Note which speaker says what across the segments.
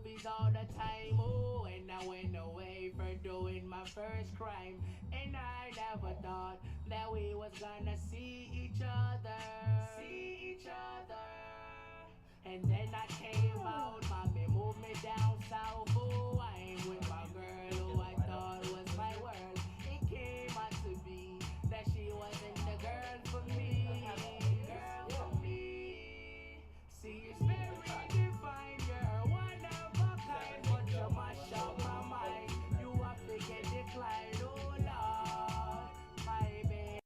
Speaker 1: movies all the time. Oh, and I went away for doing my first crime. And I never thought that we was gonna see each other. See each other. And then I came out, mommy moved me down south. Oh, I ain't with my girl who I thought was my world. It came out to be that she wasn't the girl for me. Girl for me. See, it's very divine, you're one of a kind, but you mash up my mind. You have to get declined, oh Lord, my baby.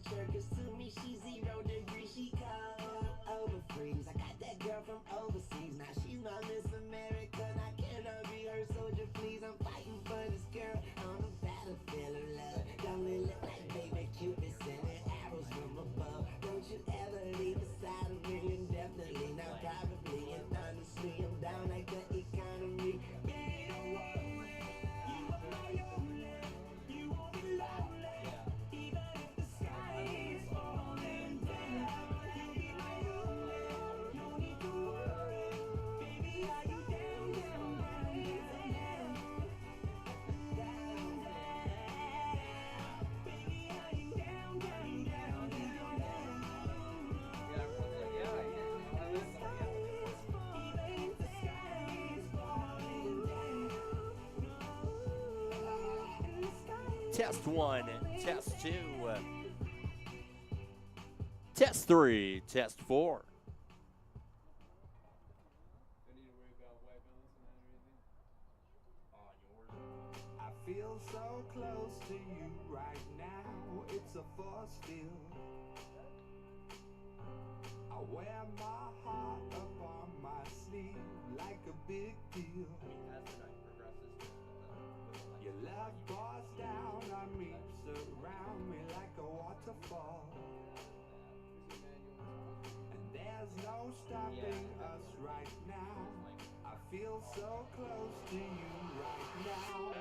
Speaker 1: temperature, cause to me she's 0 degrees, she cold. Over freeze, I got that girl from overseas. Now she's my Miss America, I cannot be her soldier, please. I'm fighting for this girl on the battlefield of love. Don't it look like baby Cupid sending arrows from above? Don't you ever leave the side of me indefinitely. Now probably and honestly I'm down like the economy. Yeah, you are my only, you won't be lonely. Even if the sky is falling down, you'll be my only, no need to worry. Baby, are you down, down, down, down, down? Down, down. Baby, are you down, down, down, down, down?
Speaker 2: Test one, test two, test three, test four.
Speaker 1: I feel so close to you right now, it's a force field. I wear my heart up on my sleeve like a big deal. Your love pours down on me, surround me like a waterfall. And there's no stopping us right now. I feel so close to you right now.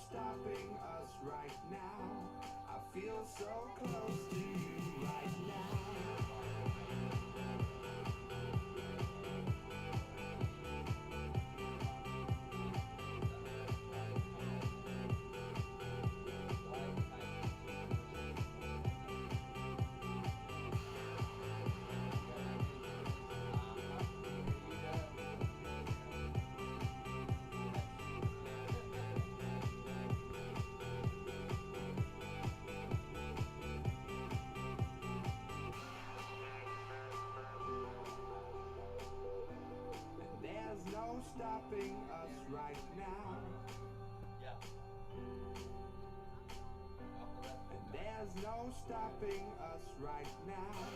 Speaker 1: Stopping us right now. I feel so close to you right now. There's no stopping us right now. And there's no stopping us right now.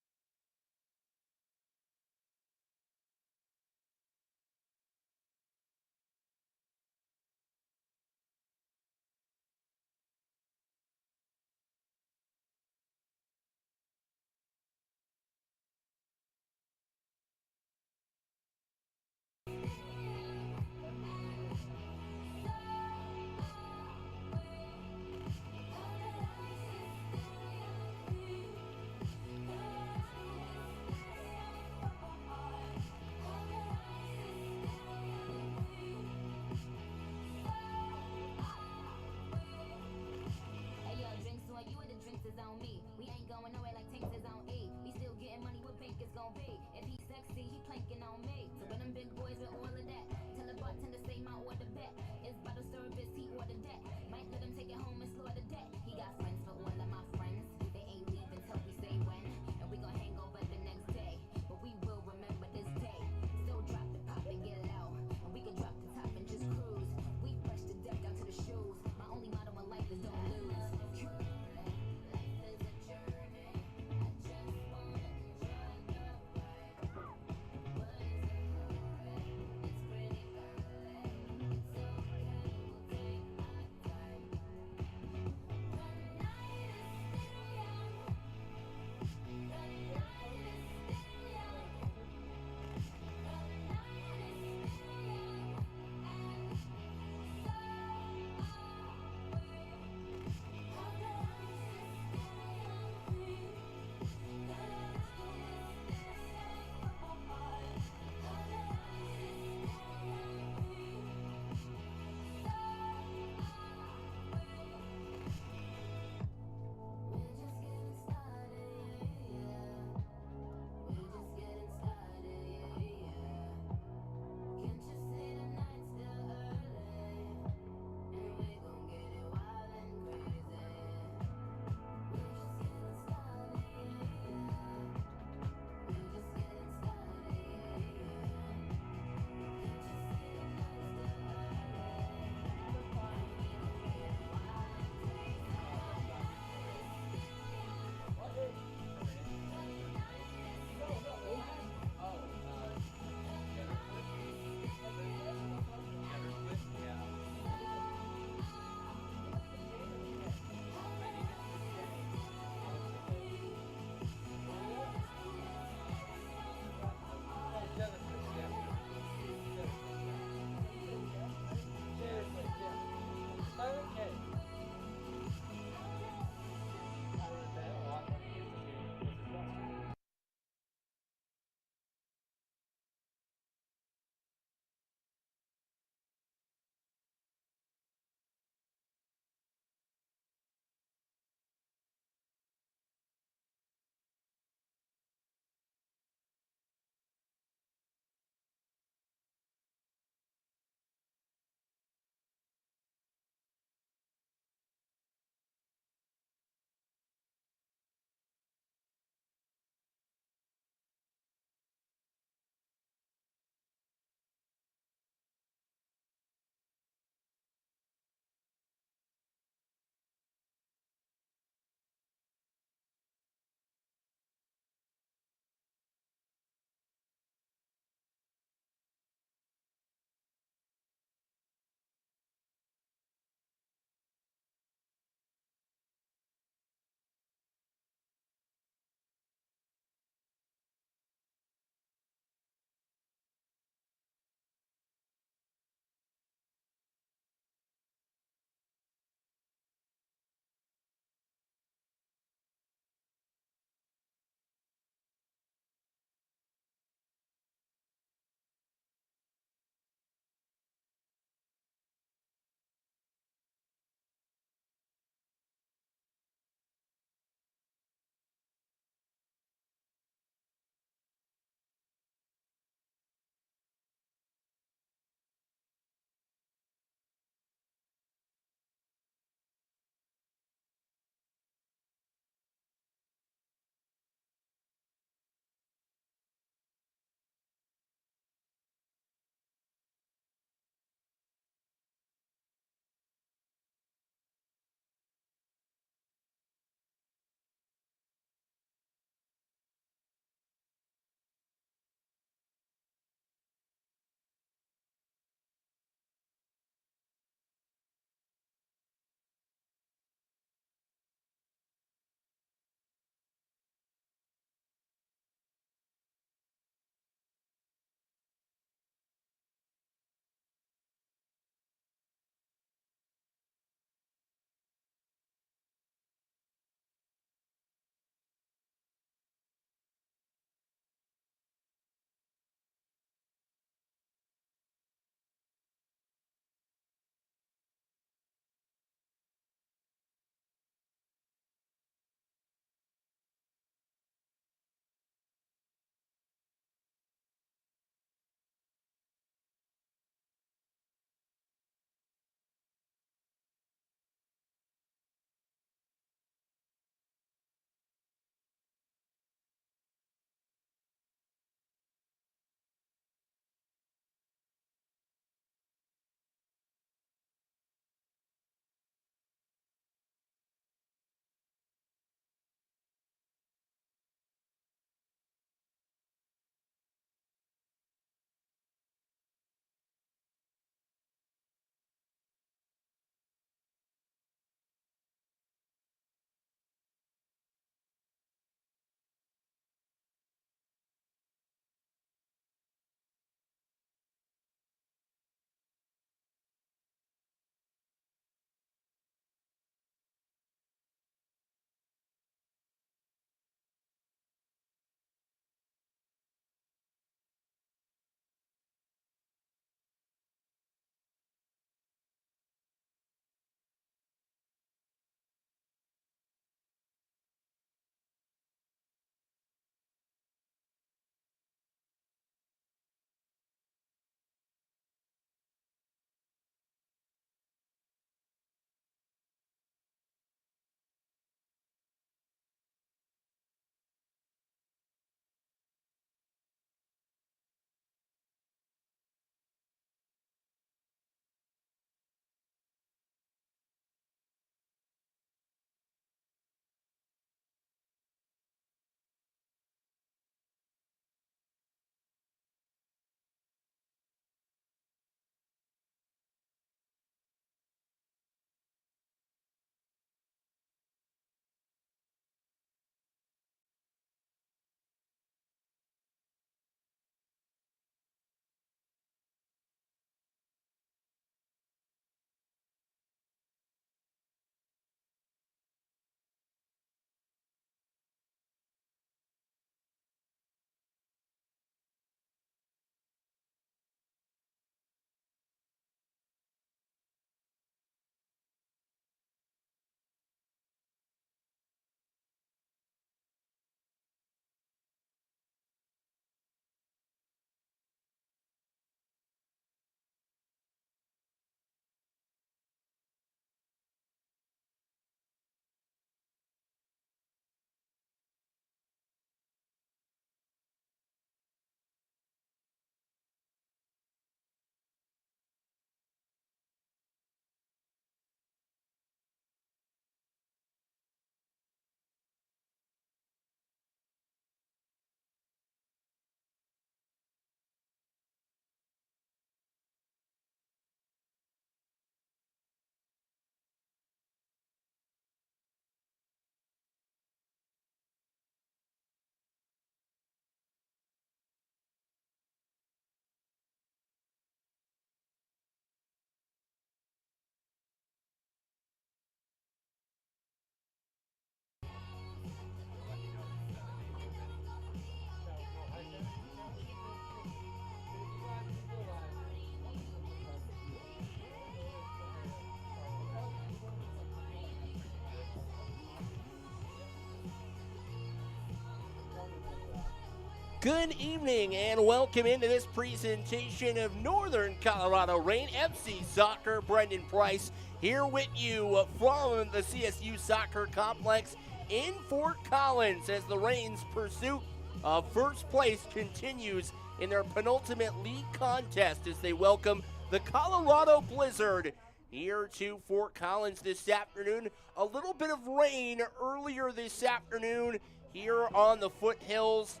Speaker 2: Good evening and welcome into this presentation of Northern Colorado Reign FC Soccer. Brendan Price here with you from the CSU Soccer Complex in Fort Collins as the Reign's pursuit of first place continues in their penultimate league contest as they welcome the Colorado Blizzard here to Fort Collins this afternoon. A little bit of rain earlier this afternoon here on the foothills.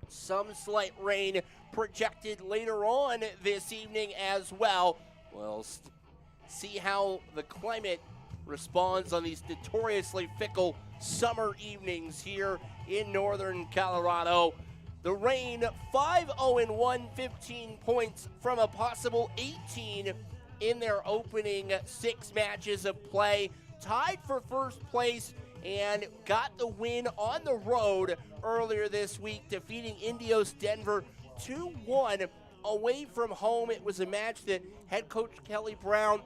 Speaker 2: Some slight rain projected later on this evening as well. We'll see how the climate responds on these notoriously fickle summer evenings here in Northern Colorado. The Reign 5-0-1, 15 points from a possible 18 in their opening 6 matches of play. Tied for first place and got the win on the road earlier this week, defeating Indios Denver 2-1 away from home. It was a match that head coach Kelly Brown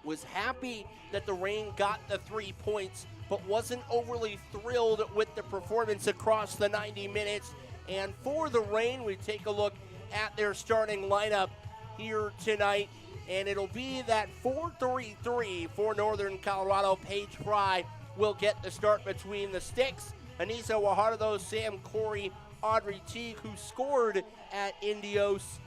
Speaker 2: was happy that the Reign got the 3 points, but wasn't overly thrilled with the performance across the 90 minutes. And for the Reign, we take a look at their starting lineup here tonight, and it'll be that 4-3-3 for Northern Colorado. Paige Fry will get the start between the sticks. Anissa Guajardo, Sam Corey, Audrey Teague, who scored at Indios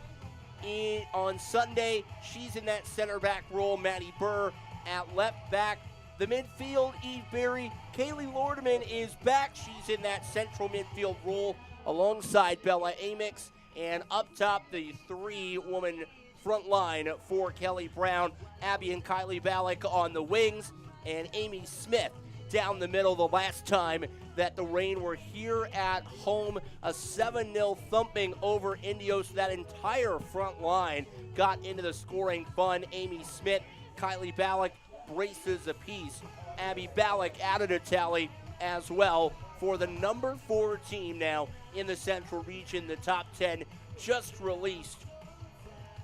Speaker 2: on Sunday. She's in that center back role. Maddie Burr at left back. The midfield, Eve Berry. Kaylee Lordeman is back. She's in that central midfield role alongside Bella Amix. And up top, the 3-woman front line for Kelly Brown. Abby and Kylie Ballack on the wings, and Amy Smith down the middle. The last time that the Reign were here at home, a 7-0 thumping over Indios. That entire front line got into the scoring fun. Amy Smith, Kylie Ballack, braces apiece. Abby Ballack added a tally as well for the number 4 team now in the Central Region. The top 10 just released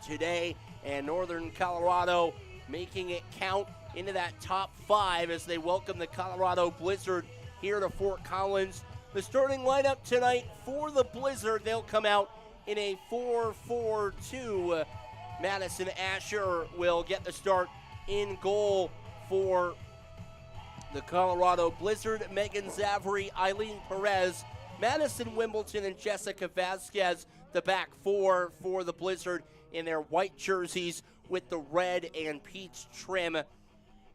Speaker 2: today, and Northern Colorado making it count into that top 5 as they welcome the Colorado Blizzard here to Fort Collins. The starting lineup tonight for the Blizzard, they'll come out in a 4-4-2. Madison Asher will get the start in goal for the Colorado Blizzard. Megan Zavary, Eileen Perez, Madison Wimbledon, and Jessica Vasquez, the back 4 for the Blizzard in their white jerseys with the red and peach trim.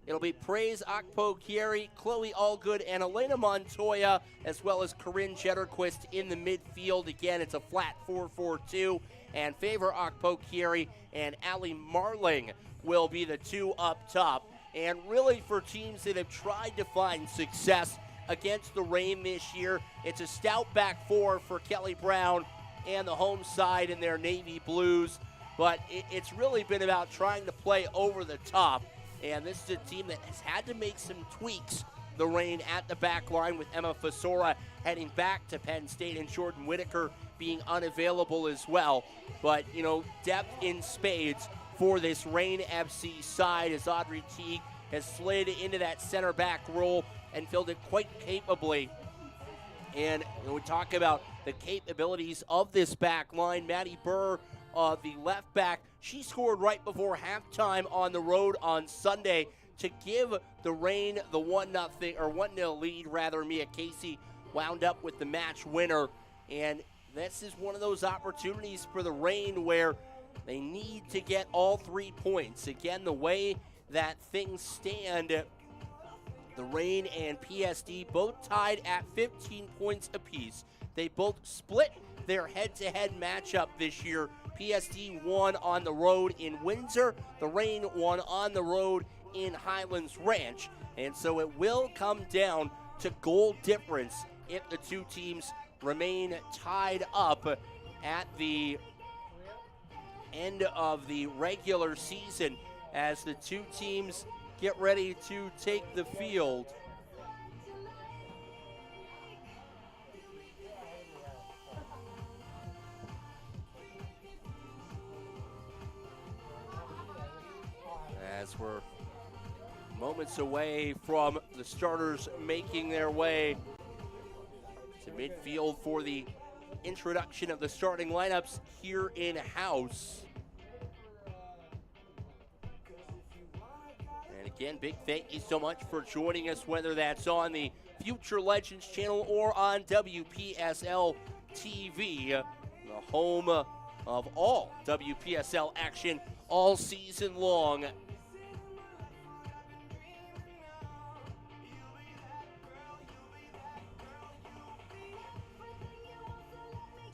Speaker 2: It'll be Praise Akpo-Kieri, Chloe Allgood, and Elena Montoya, as well as Corinne Jetterquist in the midfield. Again, it's a flat 4-4-2, and Favor Akpo-Kieri and Allie Marling will be the 2 up top. And really, for teams that have tried to find success against the Reign this year, it's a stout back 4 for Kelly Brown and the home side in their navy blues. But it's really been about trying to play over the top. And this is a team that has had to make some tweaks, the Reign, at the back line, with Emma Fasora heading back to Penn State and Jordan Whitaker being unavailable as well. But, you know, depth in spades for this Reign FC side as Audrey Teague has slid into that center back role and filled it quite capably. And we talk about the capabilities of this back line. Maddie Burr, the left back, she scored right before halftime on the road on Sunday to give the Reign the 1-0 lead. Mia Casey wound up with the match winner. And this is one of those opportunities for the Reign where they need to get all 3 points. Again, the way that things stand, the Reign and PSD both tied at 15 points apiece. They both split their head-to-head matchup this year. PSD won on the road in Windsor. The Reign won on the road in Highlands Ranch. And so it will come down to goal difference if the 2 teams remain tied up at the end of the regular season as the 2 teams get ready to take the field. As we're moments away from the starters making their way to midfield for the introduction of the starting lineups here in-house. And again, big thank you so much for joining us, whether that's on the Future Legends channel or on WPSL TV, the home of all WPSL action all season long.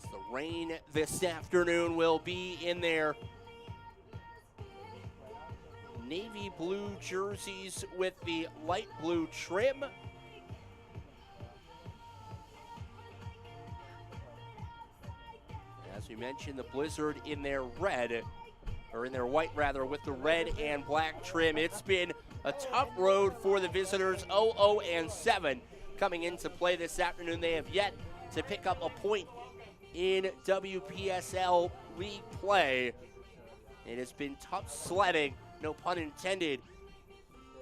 Speaker 2: The rain this afternoon will be in their navy blue jerseys with the light blue trim. As we mentioned, the Blizzard in their red, or in their white rather, with the red and black trim. It's been a tough road for the visitors, 0-7 coming into play this afternoon. They have yet to pick up a point in WPSL league play. It has been tough sledding, no pun intended,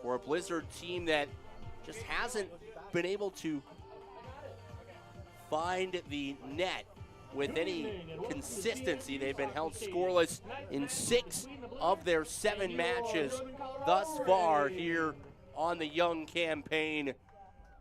Speaker 2: for a Blizzard team that just hasn't been able to find the net with any consistency. They've been held scoreless in 6 of their 7 matches thus far here on the Young campaign.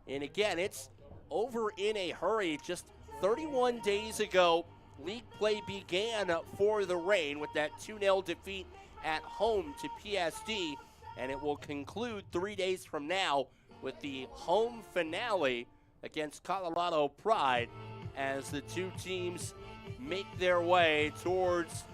Speaker 2: And again, it's over in a hurry. Just 31 days ago, league play began for the Reign with that 2-0 defeat at home to PSD, and it will conclude 3 days from now with the home finale against Colorado Pride as the two teams make their way towards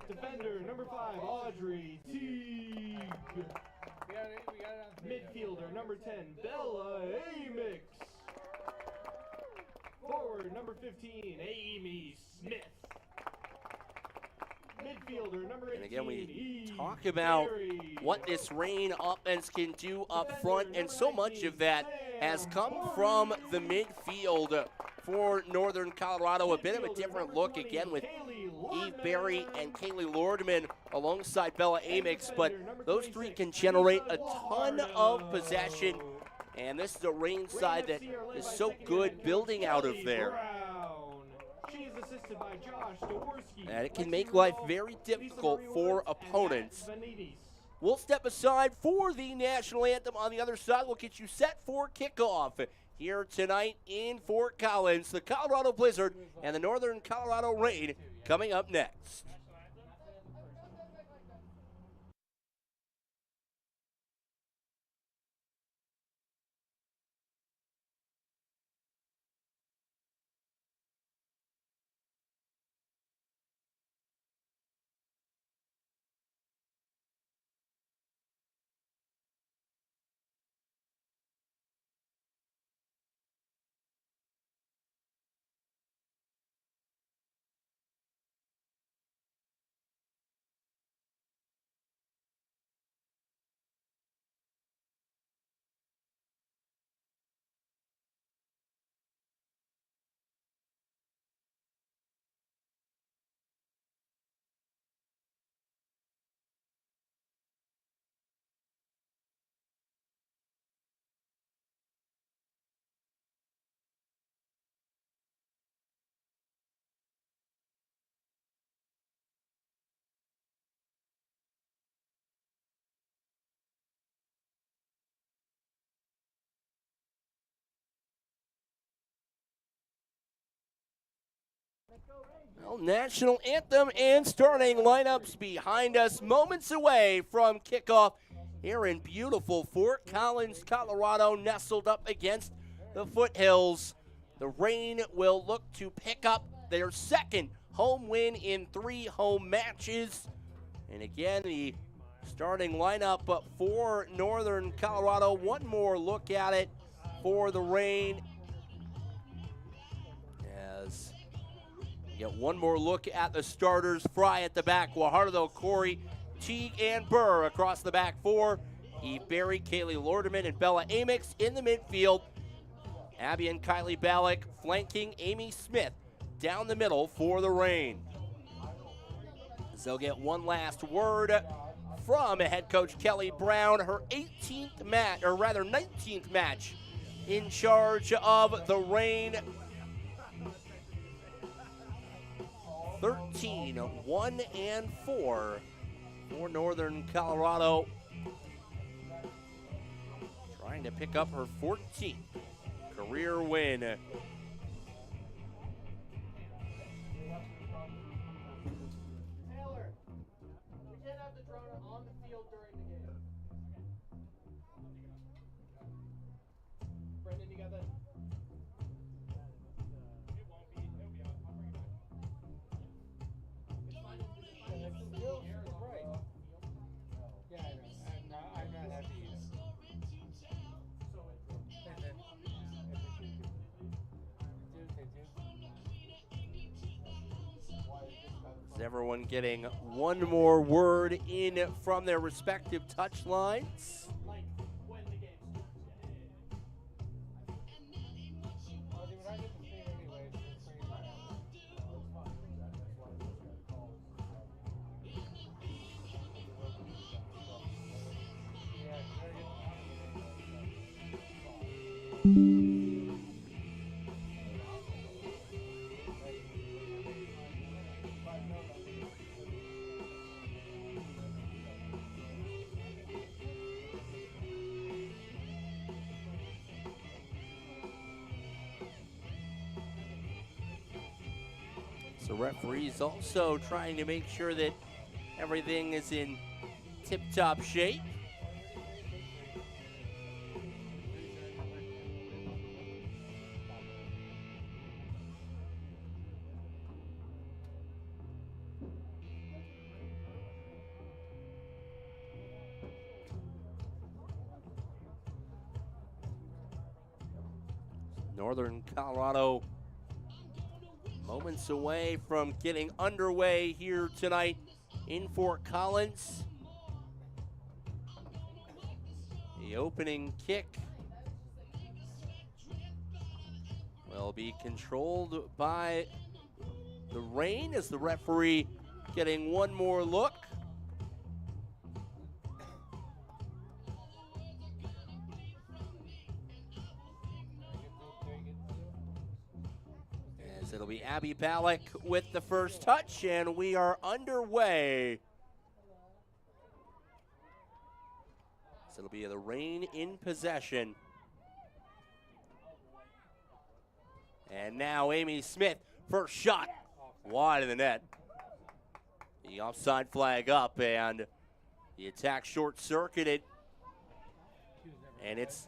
Speaker 3: Defender number 5, Audrey Teague. Midfielder number 10, Bella Amix. Forward number 15, Amy Smith. Midfielder number 18,
Speaker 2: and again, we talk about what this Reign offense can do up front, and so much of that has come from the midfield for Northern Colorado. A bit of a different look again with Eve Berry and Kaylee Lordman alongside Bella Amix, but those three can generate a ton of possession, and this is a Reign side that is so good building out of there. And it can make life very difficult for opponents. We'll step aside for the national anthem. On the other side, we'll get you set for kickoff here tonight in Fort Collins. The Colorado Blizzard and the Northern Colorado Rain coming up next. Well, national anthem and starting lineups behind us, moments away from kickoff here in beautiful Fort Collins, Colorado, nestled up against the foothills. The Rain will look to pick up their second home win in 3 home matches. And again, the starting lineup for Northern Colorado. One more look at it for the Rain. As get one more look at the starters. Fry at the back, Guajardo, Corey, Teague, and Burr across the back 4. Eve Berry, Kaylee Lorderman, and Bella Amix in the midfield. Abby and Kylie Ballack flanking Amy Smith down the middle for the Rain. So they'll get one last word from head coach Kelly Brown, her 19th match in charge of the Rain. 13, 1, and 4 for Northern Colorado. Trying to pick up her 14th career win.
Speaker 3: Taylor, we can't have the drone on the field during the game. Brendan, you got that?
Speaker 2: Is everyone getting one more word in from their respective touch lines? So referees also trying to make sure that everything is in tip-top shape. Northern Colorado moments away from getting underway here tonight in Fort Collins. The opening kick will be controlled by the Rain as the referee getting one more look. It'll be Abby Ballack with the first touch, and we are underway. So it'll be the Rain in possession. And now Amy Smith, first shot, wide of the net. The offside flag up, and the attack short-circuited. And it's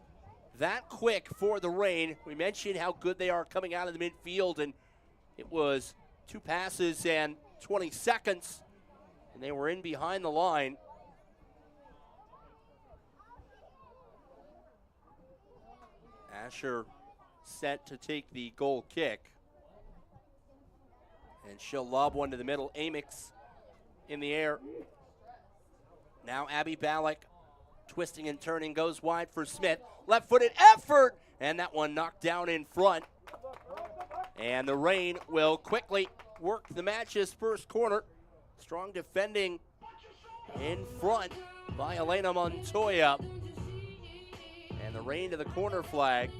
Speaker 2: that quick for the Reign. We mentioned how good they are coming out of the midfield, and it was 2 passes and 20 seconds, and they were in behind the line. Asher set to take the goal kick. And she'll lob one to the middle. Amix in the air. Now Abby Ballack twisting and turning, goes wide for Smith. Left-footed effort, and that one knocked down in front. And the Reign will quickly work the match's first corner. Strong defending in front by Elena Montoya. And the Reign to the corner flag.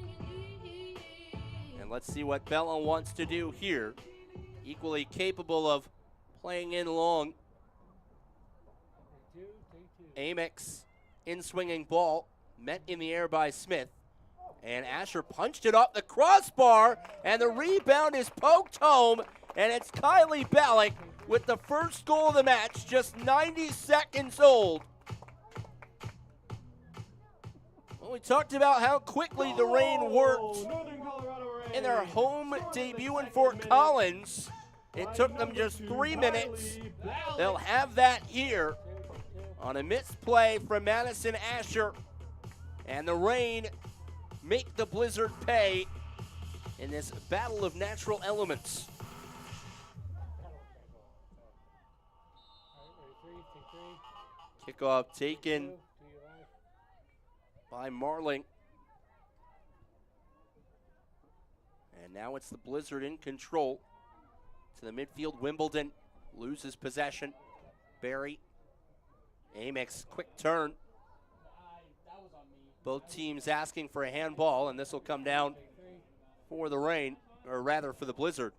Speaker 2: And let's see what Bella wants to do here. Equally capable of playing in long. Amix in swinging ball, met in the air by Smith. And Asher punched it up the crossbar, and the rebound is poked home, and it's Kylie Ballack with the first goal of the match, just 90 seconds old. Well, we talked about how quickly the Reign worked in their home debut in Fort Collins. It took them just 3 minutes. They'll have that here on a misplay from Madison Asher. And the Reign make the Blizzard pay in this battle of natural elements. Kickoff taken by Marling. And now it's the Blizzard in control. To the midfield, Wimbledon loses possession. Barry, Amix, quick turn. Both teams asking for a handball, and this will come down for the Reign, or rather for the Blizzard.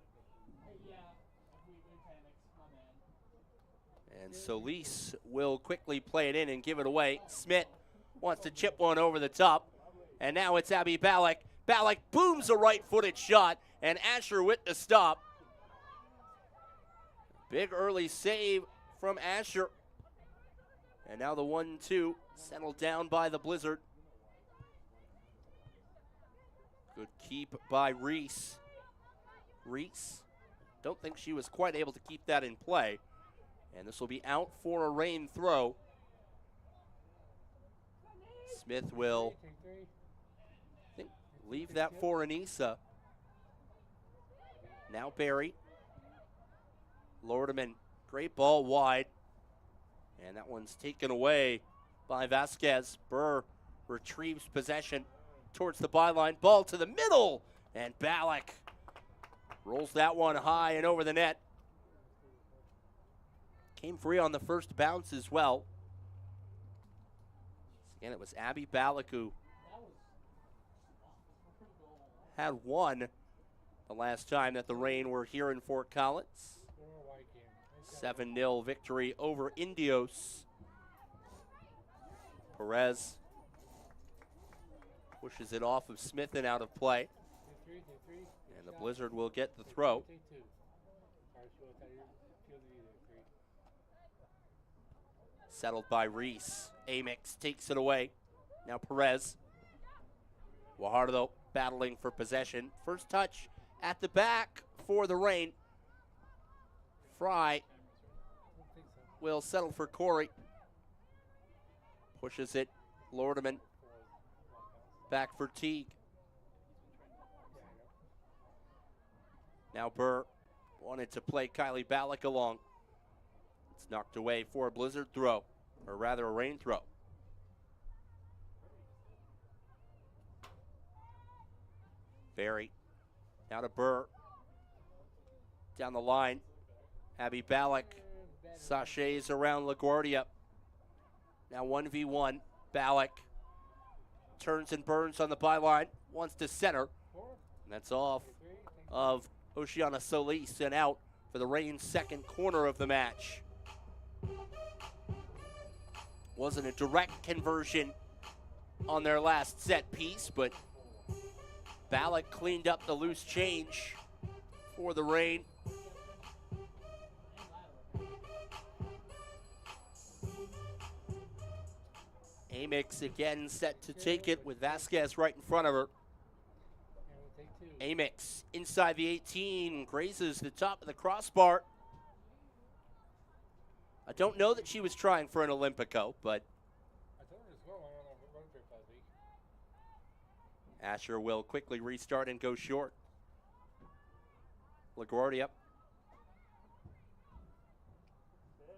Speaker 2: And Solis will quickly play it in and give it away. Smith wants to chip one over the top, and now it's Abby Ballack. Ballack booms a right-footed shot, and Asher with the stop. Big early save from Asher. And now the 1-2 settled down by the Blizzard. Good keep by Reese. Reese, don't think she was quite able to keep that in play. And this will be out for a Reign throw. Smith will, I think, leave that for Anissa. Now Barry. Lordeman, great ball wide. And that one's taken away by Vasquez. Burr retrieves possession towards the byline. Ball to the middle. And Ballack rolls that one high and over the net. Came free on the first bounce as well. Again, it was Abby Ballack who had one the last time that the Reign were here in Fort Collins. 7-0 victory over Indios. Perez pushes it off of Smith and out of play. And the Blizzard will get the throw. Settled by Reese. Amix takes it away. Now Perez. Guajardo battling for possession. First touch at the back for the Reign. Fry will settle for Corey. Pushes it. Lordeman. Back for Teague. Now Burr wanted to play Kylie Ballack along. It's knocked away for a Blizzard throw, or rather a Reign throw. Barry. Now to Burr. Down the line. Abby Ballack sachets around LaGuardia. Now 1v1. Ballack turns and burns on the byline. Wants to center. And that's off of Oceana Solis and out for the Reign's second corner of the match. Wasn't a direct conversion on their last set piece, but Ballack cleaned up the loose change for the Reign. Amix again set to take it with Vasquez right in front of her. Amix inside the 18, grazes the top of the crossbar. I don't know that she was trying for an Olympico, but Asher will quickly restart and go short. LaGuardia.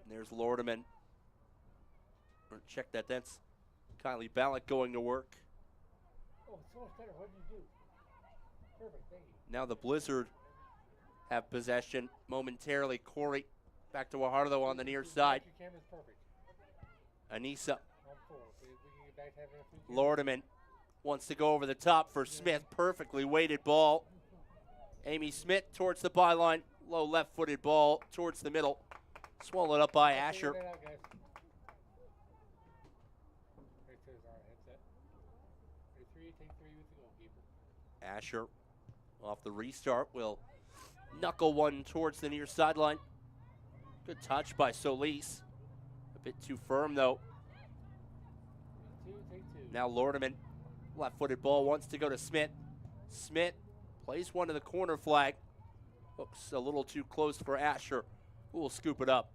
Speaker 2: And there's Lordeman. Check that, that's Kylie Ballack going to work.
Speaker 3: Oh, so much better. What did you do? Perfect, thank you.
Speaker 2: Now the Blizzard have possession momentarily. Corey back to Guajardo on the near side.
Speaker 3: Your camera's perfect.
Speaker 2: Anissa.
Speaker 3: On full. So we can get back to having a full
Speaker 2: Lordeman wants to go over the top for Smith. Perfectly weighted ball. Amy Smith towards the byline. Low left-footed ball towards the middle. Swallowed up by Asher. Asher off the restart will knuckle one towards the near sideline. Good touch by Solis. A bit too firm though. Now Lordeman, left-footed ball, wants to go to Smith. Smith plays one to the corner flag. Looks a little too close for Asher, who will scoop it up.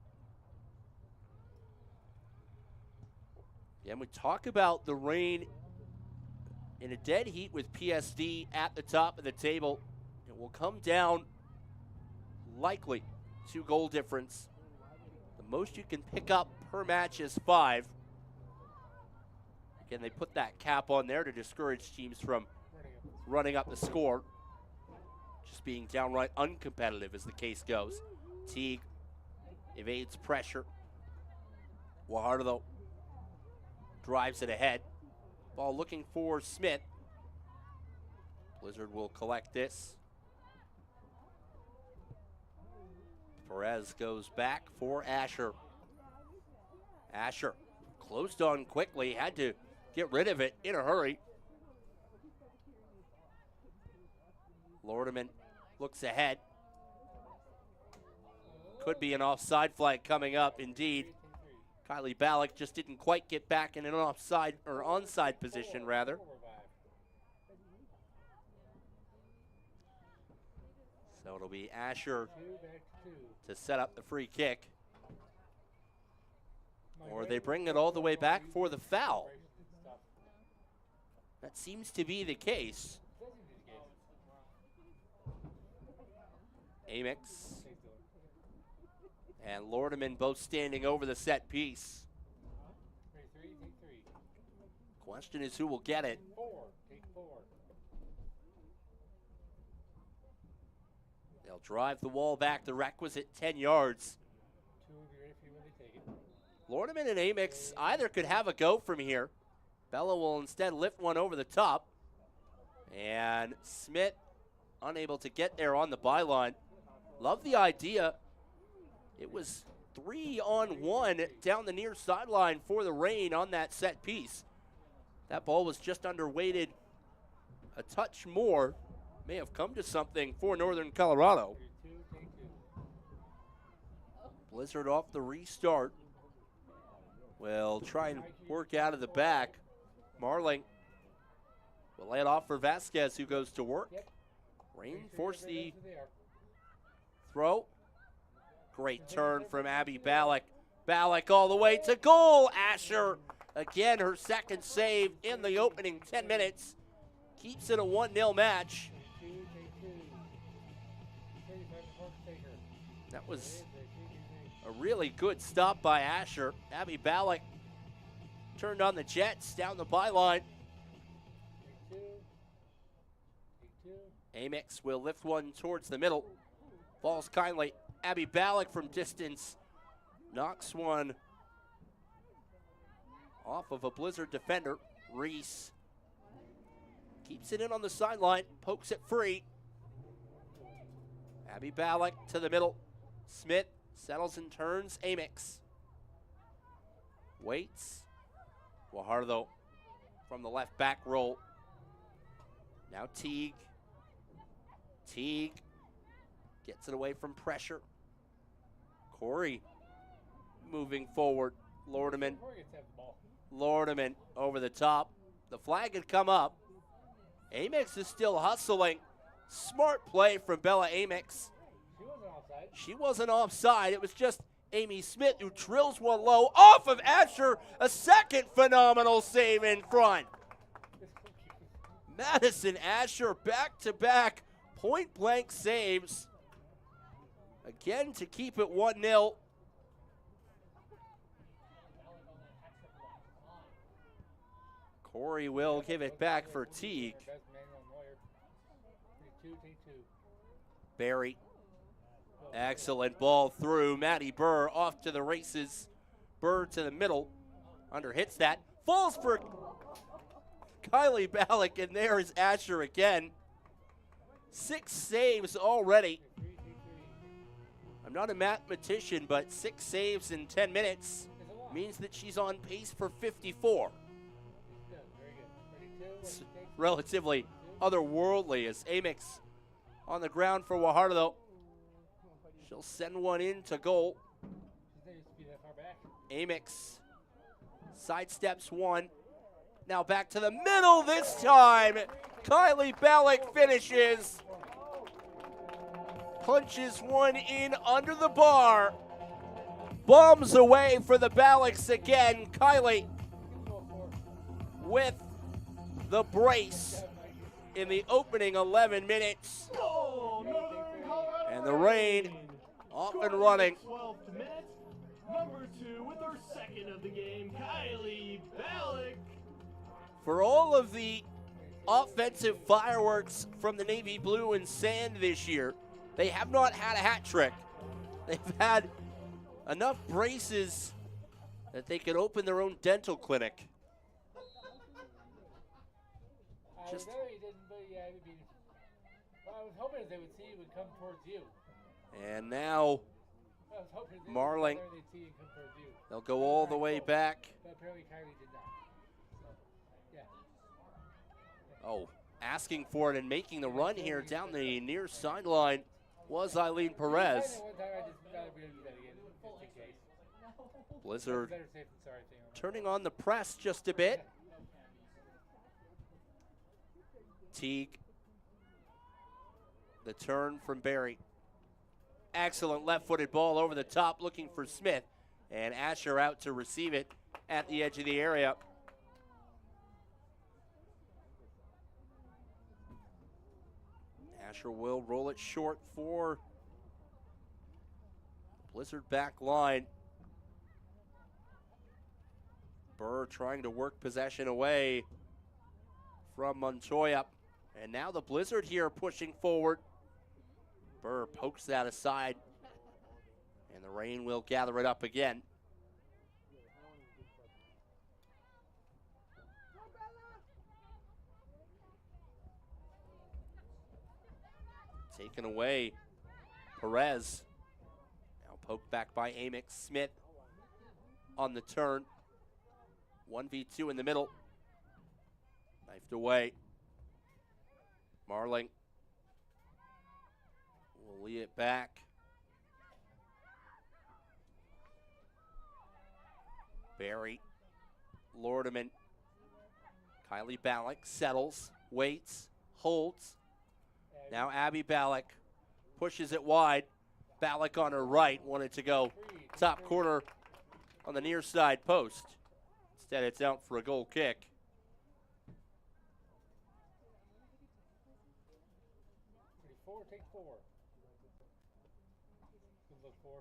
Speaker 2: Yeah, and we talk about the Reign in a dead heat with PSD at the top of the table. It will come down likely 2 goal difference. The most you can pick up per match is 5. Again, they put that cap on there to discourage teams from running up the score. Just being downright uncompetitive as the case goes. Teague evades pressure. Guajardo drives it ahead. Ball looking for Smith. Blizzard will collect this. Perez goes back for Asher. Asher closed on quickly, had to get rid of it in a hurry. Lordeman looks ahead. Could be an offside flag coming up, indeed. Kylie Ballack just didn't quite get back in an offside or onside position, rather. So it'll be Asher to set up the free kick. Or they bring it all the way back for the foul. That seems to be the case. Amix and Lordeman both standing over the set piece. Question is who will get it. They'll drive the wall back the requisite 10 yards. Lordeman and Amix either could have a go from here. Bella will instead lift one over the top. And Smith unable to get there on the byline. Love the idea. It was 3-on-1 down the near sideline for the Reign on that set piece. That ball was just underweighted a touch more. May have come to something for Northern Colorado. Blizzard off the restart. Will try and work out of the back. Marling will lay it off for Vasquez, who goes to work. Reign forced the throw. Great turn from Abby Ballack. Ballack all the way to goal. Asher, again, her second save in the opening 10 minutes. Keeps it a 1-0 match. That was a really good stop by Asher. Abby Ballack turned on the Jets down the byline. Amix will lift one towards the middle. Falls kindly. Abby Ballack from distance knocks one off of a Blizzard defender. Reese keeps it in on the sideline, pokes it free. Abby Ballack to the middle. Smith settles and turns. Amix waits. Guajardo from the left back roll. Now Teague Teague gets it away from pressure. Corey moving forward. Lordeman. Lordeman over the top. The flag had come up. Amix is still hustling. Smart play from Bella Amix. She wasn't offside. It was just Amy Smith who drills one low off of Asher. A second phenomenal save in front. Madison Asher back-to-back point-blank saves. Again to keep it 1-0. Corey will give it back for Teague. Barry. Excellent ball through. Maddie Burr off to the races. Burr to the middle. Under hits that. Falls for Kylie Ballack, and there is Asher again. 6 saves already. I'm not a mathematician, but 6 saves in 10 minutes means that she's on pace for 54. It's relatively otherworldly as Amix on the ground for Waharda, though. She'll send one into goal. Amix sidesteps one. Now back to the middle this time. Kylie Ballack finishes. Punches one in under the bar. Bombs away for the Ballacks again. Kylie with the brace in the opening 11 minutes. And the Reign off and running.
Speaker 4: 12th minute. Number 2 with her second of the game, Kylie Ballack.
Speaker 2: For all of the offensive fireworks from the Navy Blue and Sand this year, they have not had a hat trick. They've had enough braces that they could open their own dental clinic. Just
Speaker 3: I was hoping they would see it would come towards you.
Speaker 2: and now
Speaker 3: I was hoping
Speaker 2: Marling.
Speaker 3: they'd see it come towards you.
Speaker 2: They'll go all the way back.
Speaker 3: But apparently Kylie did not. So, yeah.
Speaker 2: Oh, asking for it and making the run here down the near sideline was Eileen Perez.
Speaker 3: One time I just thought we would do that again, just in case.
Speaker 2: Blizzard
Speaker 3: Better safe than sorry thing.
Speaker 2: turning on the press just a bit. Teague. The turn from Barry. Excellent left-footed ball over the top looking for Smith. And Asher out to receive it at the edge of the area. Asher will roll it short for Blizzard back line. Burr trying to work possession away from Montoya. And now the Blizzard here pushing forward. Burr pokes that aside. And the Reign will gather it up again. Taken away. Perez. Now poked back by Amix. Smith on the turn. 1v2 in the middle. Knifed away. Marling will lead it back. Barry. Lordeman. Kylie Ballack settles, waits, holds. Now Abby Ballack pushes it wide. Ballack on her right wanted to go top corner on the near side post. Instead, it's out for a goal kick.
Speaker 3: Take 4. Good look 4.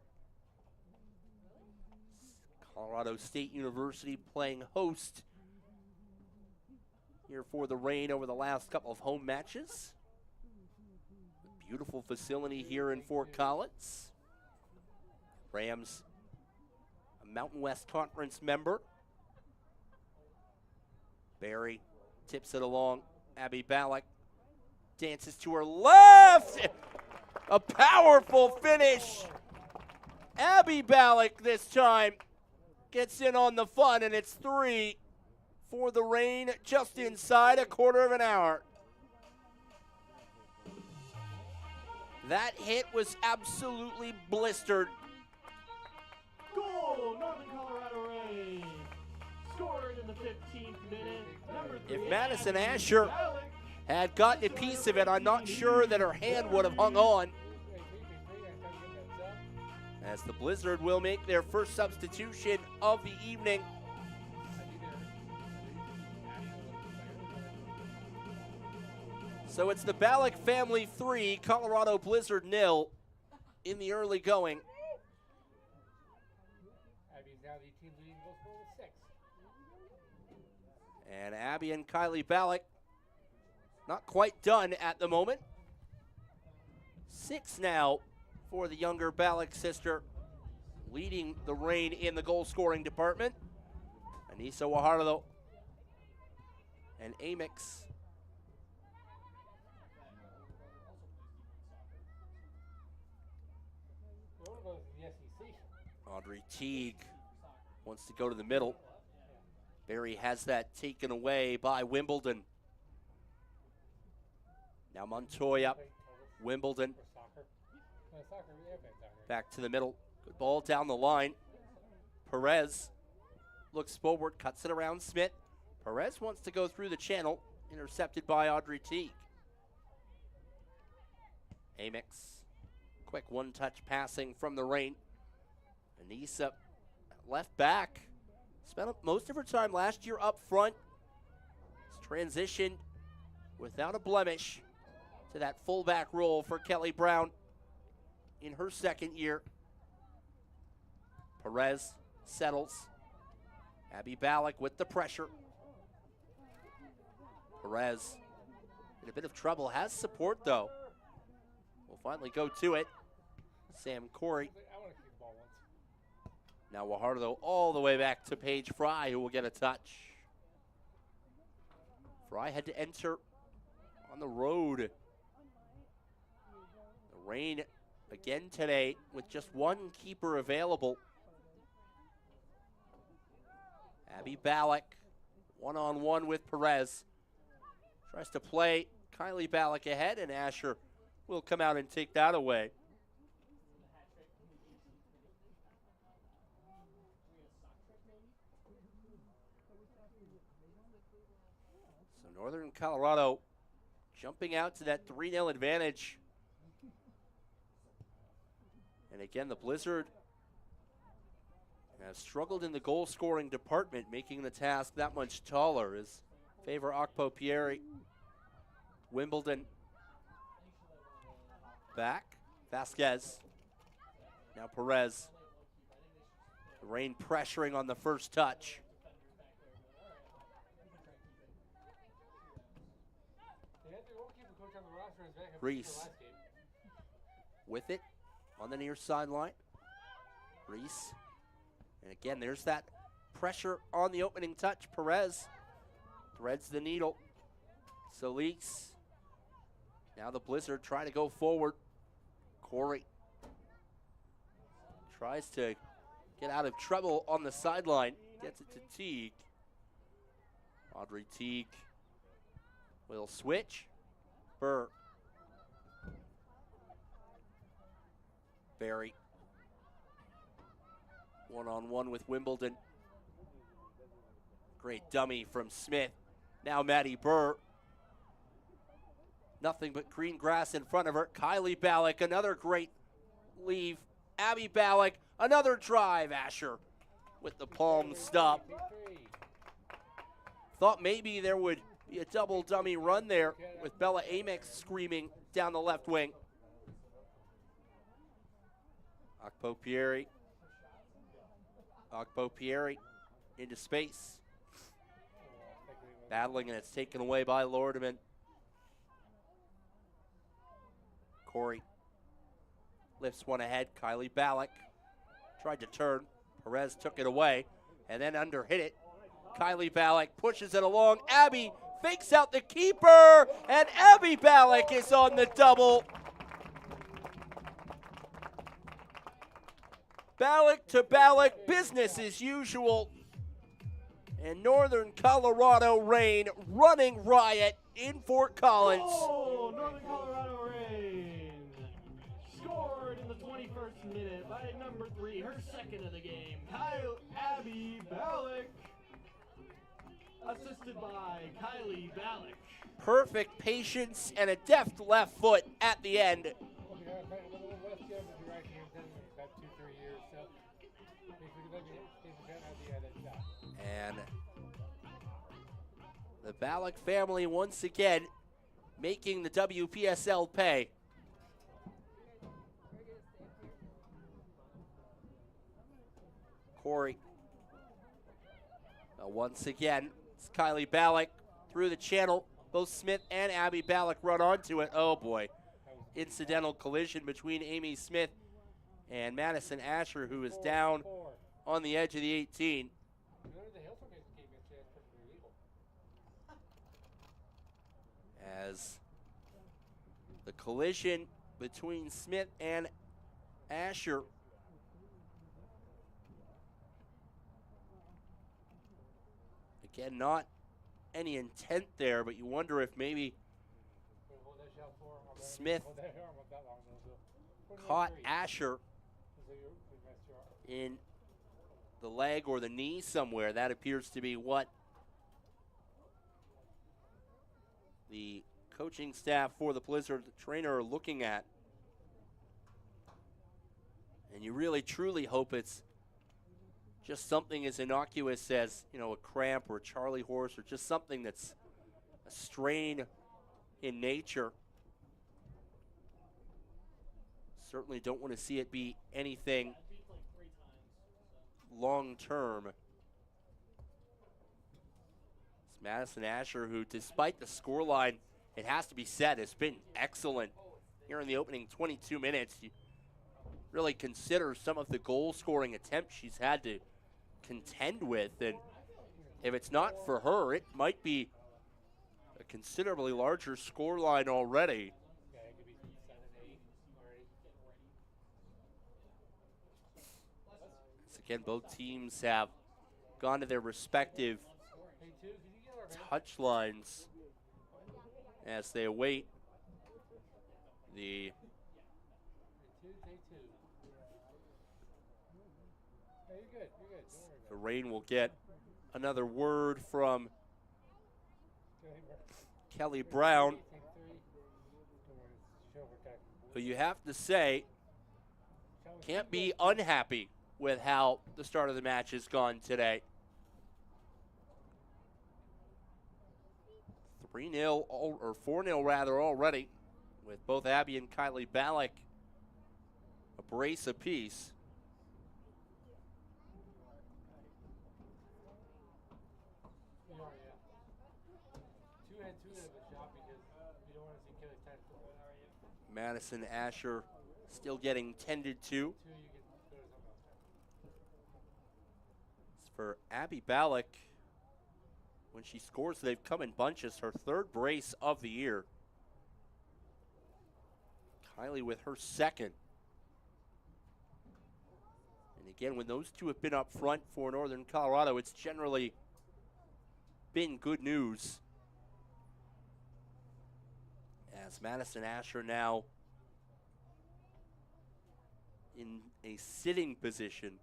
Speaker 2: Colorado State University playing host here for the Reign over the last couple of home matches. A beautiful facility here in Fort Collins. Rams, a Mountain West Conference member. Barry tips it along. Abby Ballack dances to her left. A powerful finish. Abby Ballack this time gets in on the fun, and it's 3 for the Reign just inside a quarter of an hour. That hit was absolutely blistered.
Speaker 4: Goal, Northern Colorado Rain. Scored in the 15th minute. Number 3.
Speaker 2: If Madison
Speaker 4: Abby
Speaker 2: Asher
Speaker 4: Ballack.
Speaker 2: had gotten a piece of it, I'm not sure that her hand would have hung on. As the Blizzard will make their first substitution of the evening. So it's the Ballack family 3, Colorado Blizzard 0 in the early going.
Speaker 3: Abby's now the team leading goal scorer with 6.
Speaker 2: And Abby and Kylie Ballack not quite done at the moment. 6 now for the younger Ballack sister, leading the Rain in the goal scoring department. Anissa Wahardo and Amix.
Speaker 3: One of those in the SEC.
Speaker 2: Audrey Teague wants to go to the middle. Barry has that taken away by Wimbledon. Now Montoya, Wimbledon,
Speaker 3: For soccer. Soccer, we have that soccer.
Speaker 2: back to the middle. Good ball down the line. Perez looks forward, cuts it around Smith. Perez wants to go through the channel, intercepted by Audrey Teague. Amix, quick one-touch passing from the Rain. Anissa, left back, spent most of her time last year up front. Has transitioned without a blemish to that fullback role for Kelly Brown in her second year. Perez settles. Abby Ballack with the pressure. Perez in a bit of trouble, has support though. Will finally go to it. Sam Corey.
Speaker 3: I want to see the ball once.
Speaker 2: Now Wahardo all the way back to Paige Fry, who will get a touch. Fry had to enter on the road. The Rain again today with just one keeper available. Abby Ballack, one-on-one with Perez. Tries to play Kylie Ballack ahead, and Asher will come out and take that away. So Northern Colorado jumping out to that 3-0 advantage. And again, the Blizzard has struggled in the goal scoring department, making the task that much taller as favor Akpo Pieri. Wimbledon back. Vasquez. Now Perez. The Rain pressuring on the first touch.
Speaker 3: They had their goalkeeper coach on the roster as backup
Speaker 2: Reese.
Speaker 3: for last game.
Speaker 2: With it on the near sideline. Reese. And again, there's that pressure on the opening touch. Perez threads the needle. Solis. Now the Blizzard trying to go forward. Corey tries to get out of trouble on the sideline. Gets it to Teague. Audrey Teague will switch. Burr. Barry. One-on-one with Wimbledon. Great dummy from Smith. Now Maddie Burr. Nothing but green grass in front of her. Kylie Ballack, another great leave. Abby Ballack, another drive. Asher with the palm stop.
Speaker 3: Big three.
Speaker 2: Thought maybe there would be a double dummy run there with Bella Amix screaming down the left wing. Akpo Pieri. Akpo Pieri into space. Battling, and it's taken away by Lordeman. Corey lifts one ahead. Kylie Ballack tried to turn. Perez took it away and then under hit it. Kylie Ballack pushes it along. Abby fakes out the keeper, and Abby Ballack is on the double. Ballack to Ballack, business as usual. And Northern Colorado Rain running riot in Fort Collins.
Speaker 4: Oh, Northern Colorado Rain. 21st minute by number 3, her second of the game, Abby Ballack. Assisted by Kylie Ballack.
Speaker 2: Perfect patience and a deft left foot at the end.
Speaker 3: Well, we have a little left hand with the right hand done in about 2-3 years, so if we let me have that shot.
Speaker 2: And the Ballack family once again making the WPSL pay. Corey. Once again, it's Kylie Ballack through the channel. Both Smith and Abby Ballack run onto it. Oh boy. Incidental collision between Amy Smith and Madison Asher, who is down on the edge of the 18. As the collision between Smith and Asher again, not any intent there, but you wonder if maybe Smith caught Asher in the leg or the knee somewhere. That appears to be what the coaching staff for the Blizzard trainer are looking at. And you really truly hope it's just something as innocuous as, you know, a cramp or a Charlie horse, or just something that's a strain in nature. Certainly don't want to see it be anything long term. It's Madison Asher, who, despite the scoreline, it has to be said, has been excellent here in the opening 22 minutes. You really consider some of the goal scoring attempts she's had to contend with, and if it's not for her, it might be a considerably larger scoreline already. So again, both teams have gone to their respective touch lines as they await the Reign will get another word from Kelly Brown, who you have to say can't be unhappy with how the start of the match has gone today. 3-0 or 4-0 rather already, with both Abby and Kylie Ballack a brace apiece. Madison Asher still getting tended to. As for Abby Ballack, when she scores, they've come in bunches. Her third brace of the year. Kylie with her second. And again, when those two have been up front for Northern Colorado, it's generally been good news. As Madison Asher now in a sitting position.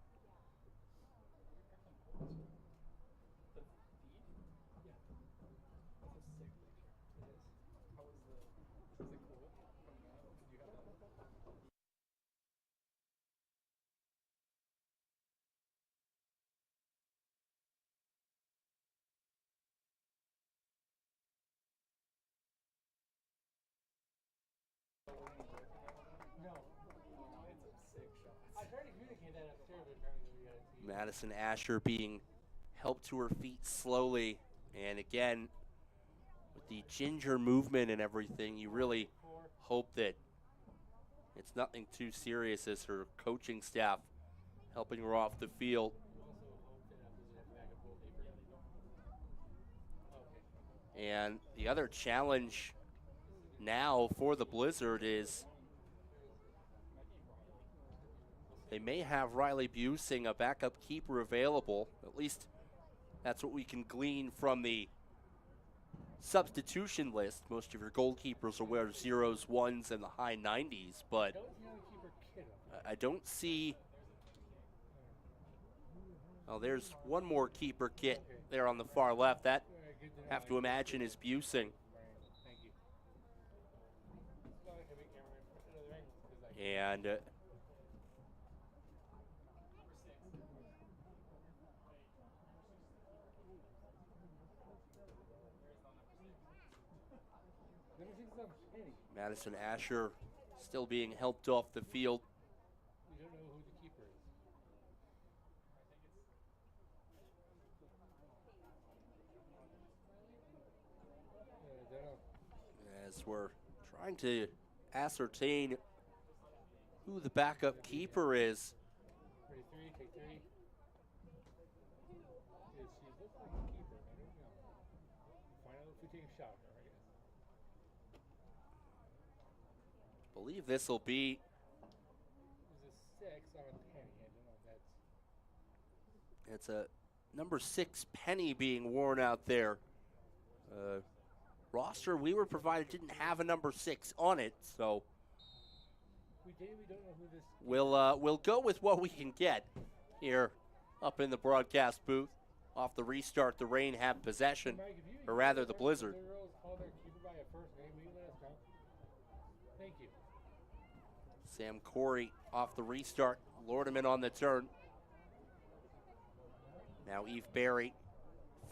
Speaker 2: Madison Asher being helped to her feet slowly, and again, with the ginger movement and everything, you really hope that it's nothing too serious as her coaching staff helping her off the field. And the other challenge now for the Blizzard is they may have Riley Busing, a backup keeper, available. At least that's what we can glean from the substitution list. Most of your goalkeepers will wear 0s, 1s, and the high 90s, but I don't see. Oh, there's one more keeper kit there on the far left. That,
Speaker 3: Good to know.
Speaker 2: have to imagine, is Busing.
Speaker 3: Thank you. Well, I can make camera in another angle, 'cause I-
Speaker 2: And
Speaker 3: Number 6 is on Penny.
Speaker 2: Madison Asher still being helped off the field.
Speaker 3: We don't know who the keeper is. Don't know.
Speaker 2: As we're trying to ascertain who the backup keeper is.
Speaker 3: Ready, 3, take 3. She looks like a keeper, I don't know. Find out if we take a shot at her, I guess.
Speaker 2: Believe this will be
Speaker 3: There's a 6 on a penny. I don't know if that's.
Speaker 2: it's a number 6 penny being worn out there. Roster we were provided didn't have a number 6 on it, so
Speaker 3: We don't know who this.
Speaker 2: we'll go with what we can get here up in the broadcast booth. Off the restart, the Rain have possession,
Speaker 3: Mike, if you
Speaker 2: or rather the Blizzard.
Speaker 3: The girls call their keeper by a first name, will you let us know? Thank you.
Speaker 2: Sam Corey off the restart. Lordeman on the turn. Now Eve Berry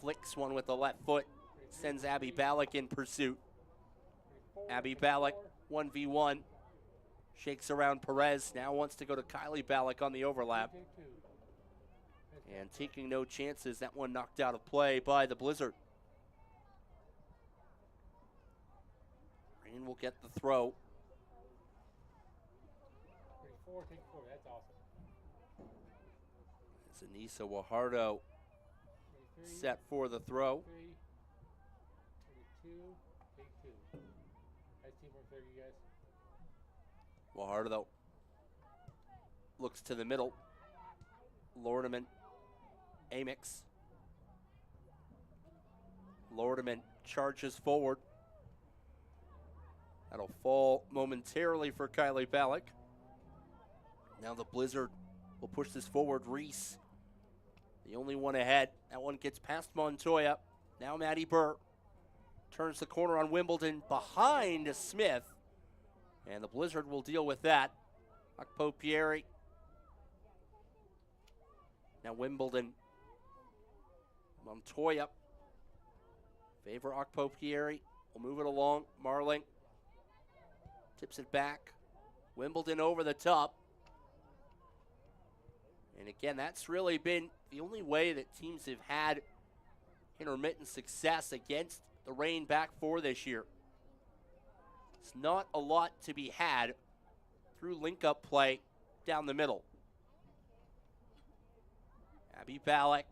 Speaker 2: flicks one with the left foot. Sends Abby Ballack in pursuit. Abby Ballack, 1v1. Shakes around Perez. Now wants to go to Kylie Ballack on the overlap.
Speaker 3: Take 2.
Speaker 2: And taking no chances. That one knocked out of play by the Blizzard. Rain will get the throw.
Speaker 3: Ready, 4, take 4. That's awesome.
Speaker 2: It's Anissa Wahardo
Speaker 3: Ready, 3.
Speaker 2: set for the throw.
Speaker 3: 3. Ready, 2. Take 2. Nice teamwork there, you guys.
Speaker 2: Wahardo looks to the middle. Lordeman, Amix. Lordeman charges forward. That'll fall momentarily for Kylie Ballack. Now the Blizzard will push this forward. Reese, the only one ahead. That one gets past Montoya. Now Maddie Burr turns the corner on Wimbledon behind Smith. And the Blizzard will deal with that. Akpo Pieri. Now Wimbledon. Montoya. Favor Akpo Pieri. We'll move it along. Marling tips it back. Wimbledon over the top. And again, that's really been the only way that teams have had intermittent success against the Rain back four this year. It's not a lot to be had through link-up play down the middle. Abby Ballack,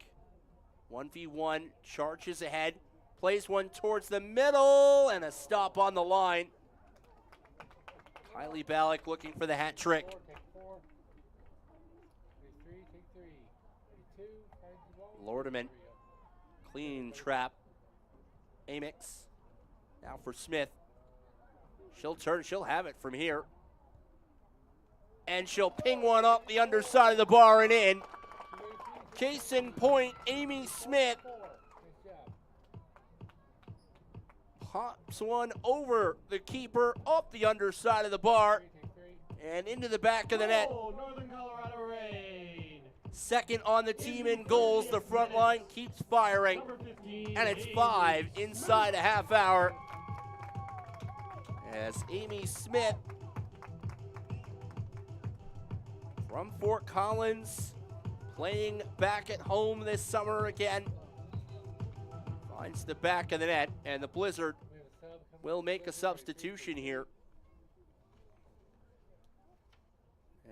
Speaker 2: 1v1, charges ahead, plays one towards the middle, and a stop on the line. Kylie Ballack looking for the hat trick.
Speaker 3: 4, take 4. Ready, 3, take 3. Ready, 2, finds the ball.
Speaker 2: Lordeman,
Speaker 3: There we go.
Speaker 2: clean trap. Amix, now for Smith. She'll turn, she'll have it from here. And she'll ping one up the underside of the bar and in. Case in point, Amy Smith
Speaker 3: 4. Nice job.
Speaker 2: pops one over the keeper, up the underside of the bar,
Speaker 3: 3, take 3.
Speaker 2: and into the back of the net.
Speaker 4: Goal, Northern Colorado Rain.
Speaker 2: Second on the team in goals. The front line keeps firing.
Speaker 4: Number 15.
Speaker 2: And it's
Speaker 4: Amy
Speaker 2: 5 inside a half hour. As Amy Smith from Fort Collins, playing back at home this summer again, finds the back of the net, and the Blizzard
Speaker 3: We have a sub coming
Speaker 2: will
Speaker 3: up.
Speaker 2: make a substitution here.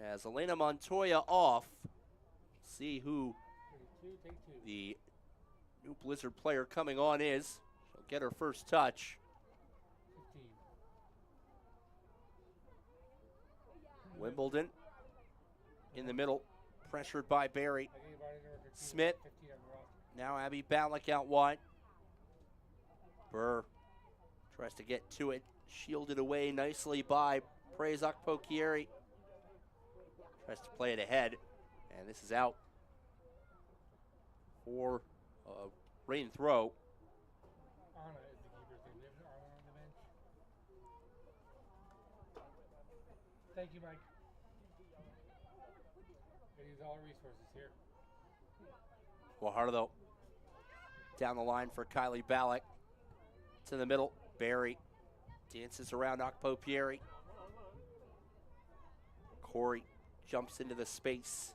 Speaker 2: As Elena Montoya off, see who
Speaker 3: Ready, 2, take 2.
Speaker 2: the new Blizzard player coming on is. She'll get her first touch.
Speaker 3: 15.
Speaker 2: Wimbledon in the middle, pressured by Barry.
Speaker 3: I gave Arnie number 15.
Speaker 2: Smith.
Speaker 3: 15 on the roster.
Speaker 2: Now Abby Ballack out wide. Burr tries to get to it, shielded away nicely by Praise Akpokieri. Tries to play it ahead, and this is out for a rain throw.
Speaker 3: Anna is the keeper's name. We have Anna on the bench. Thank you, Mike. Gotta use all our resources here.
Speaker 2: Guajardo down the line for Kylie Ballack. To the middle, Barry dances around Okpopieri. Corey jumps into the space.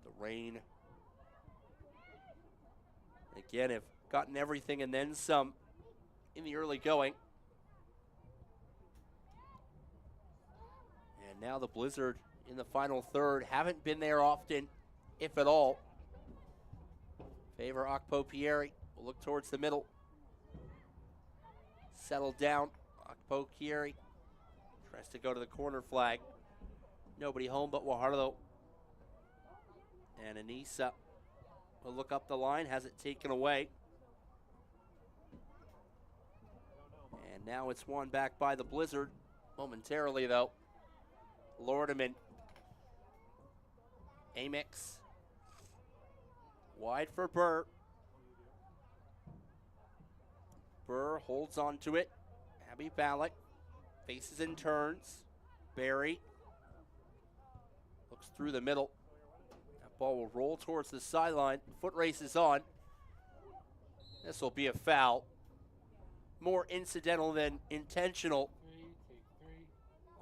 Speaker 2: The Reign, again, have gotten everything and then some in the early going. And now the Blizzard in the final third haven't been there often, if at all. Favor Okpopieri will look towards the middle. Settle down. Okpopieri tries to go to the corner flag. Nobody home but Guajardo. And Anissa will look up the line, has it taken away. And now it's won back by the Blizzard. Momentarily though. Lordeman. Amix. Wide for Burr. Burr holds on to it. Abby Ballack faces and turns. Barry looks through the middle. That ball will roll towards the sideline. Foot race is on. This will be a foul. More incidental than intentional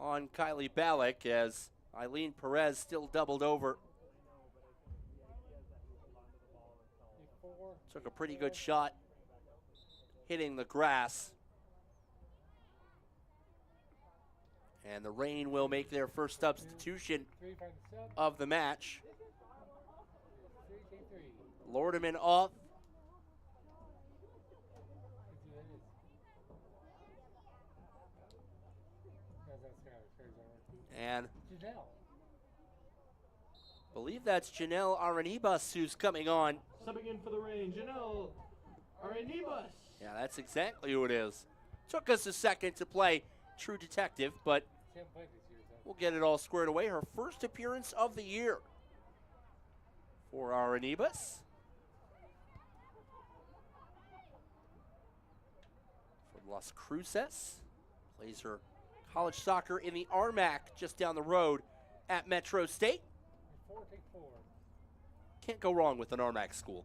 Speaker 2: on Kylie Ballack as Eileen Perez still doubled over. Took a pretty good shot hitting the grass. And the Reign will make their first substitution of the match. Lordeman off. And I believe that's Janelle Arenibus who's coming on.
Speaker 4: Subbing in for the Reign, Janelle Arenibus.
Speaker 2: Yeah, that's exactly who it is. Took us a second to play True Detective, but we'll get it all squared away. Her first appearance of the year for Arenibus. From Las Cruces. Plays her college soccer in the RMAC just down the road at Metro State. Can't go wrong with an RMAC school.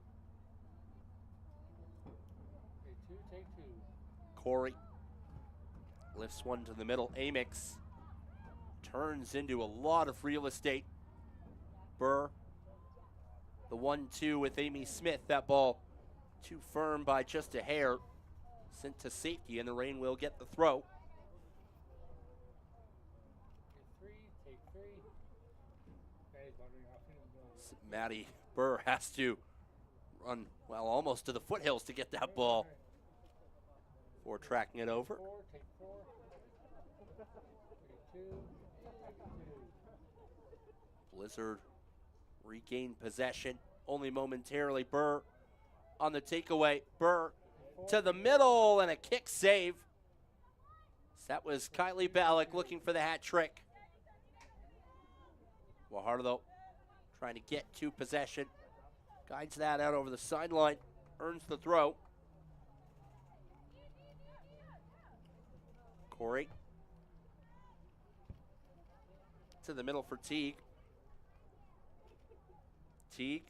Speaker 3: Take two.
Speaker 2: Corey lifts one to the middle. Amix turns into a lot of real estate. Burr, the 1-2 with Amy Smith. That ball too firm by just a hair. Sent to safety, and the Reign will get the throw.
Speaker 3: Take three.
Speaker 2: Maddie Burr has to run, well, almost to the foothills to get that ball before tracking it over.
Speaker 3: Take four. Take two.
Speaker 2: Blizzard regained possession only momentarily. Burr on the takeaway. Burr to the middle and a kick save. That was Kylie Ballack looking for the hat trick. Guajardo trying to get to possession. Guides that out over the sideline. Earns the throw. Corey to the middle for Teague. Teague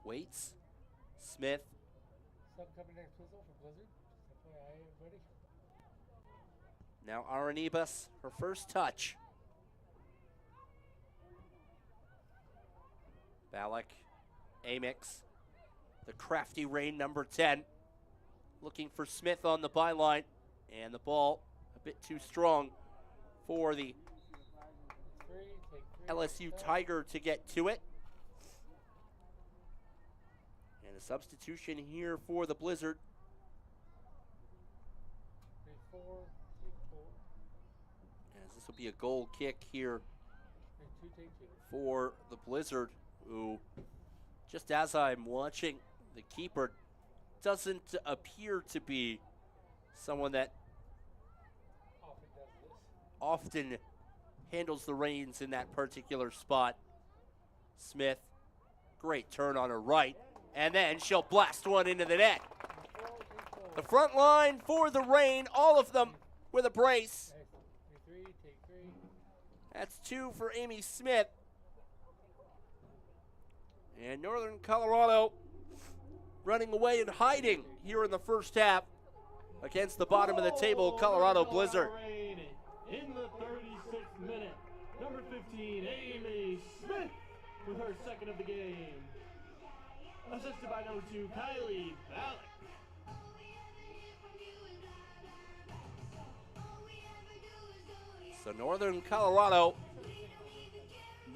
Speaker 2: waits. Smith.
Speaker 3: Sub coming next whistle for Blizzard. Just FYI, everybody.
Speaker 2: Now Arenibus, her first touch. Ballack, Amix, the crafty Reign number 10. Looking for Smith on the byline. And the ball a bit too strong for the LSU Tiger to get to it. And a substitution here for the Blizzard.
Speaker 3: Take four.
Speaker 2: As this will be a goal kick here
Speaker 3: Take two.
Speaker 2: for the Blizzard, who, just as I'm watching the keeper, doesn't appear to be someone that often handles the reins in that particular spot. Smith, great turn on her right, and then she'll blast one into the net. The front line for the Reign, all of them with a brace.
Speaker 3: Take three.
Speaker 2: That's 2 for Amy Smith. And Northern Colorado running away and hiding here in the first half against the bottom of the table Colorado Blizzard.
Speaker 4: Reign in the 36th minute. Number 15, Amy Smith with her second of the game. Assisted by number 2, Kylie Ballack.
Speaker 2: So Northern Colorado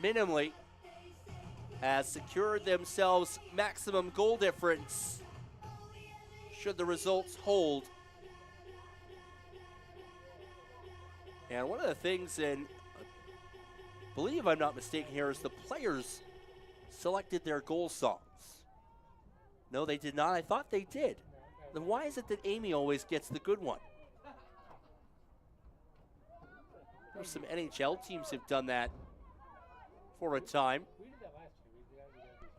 Speaker 2: minimally has secured themselves maximum goal difference should the results hold. And one of the things, and I believe I'm not mistaken here, is the players selected their goal songs. No, they did not. I thought they did. Then why is it that Amy always gets the good one? There's some NHL teams have done that for a time.
Speaker 3: We did that last year. We did that this year.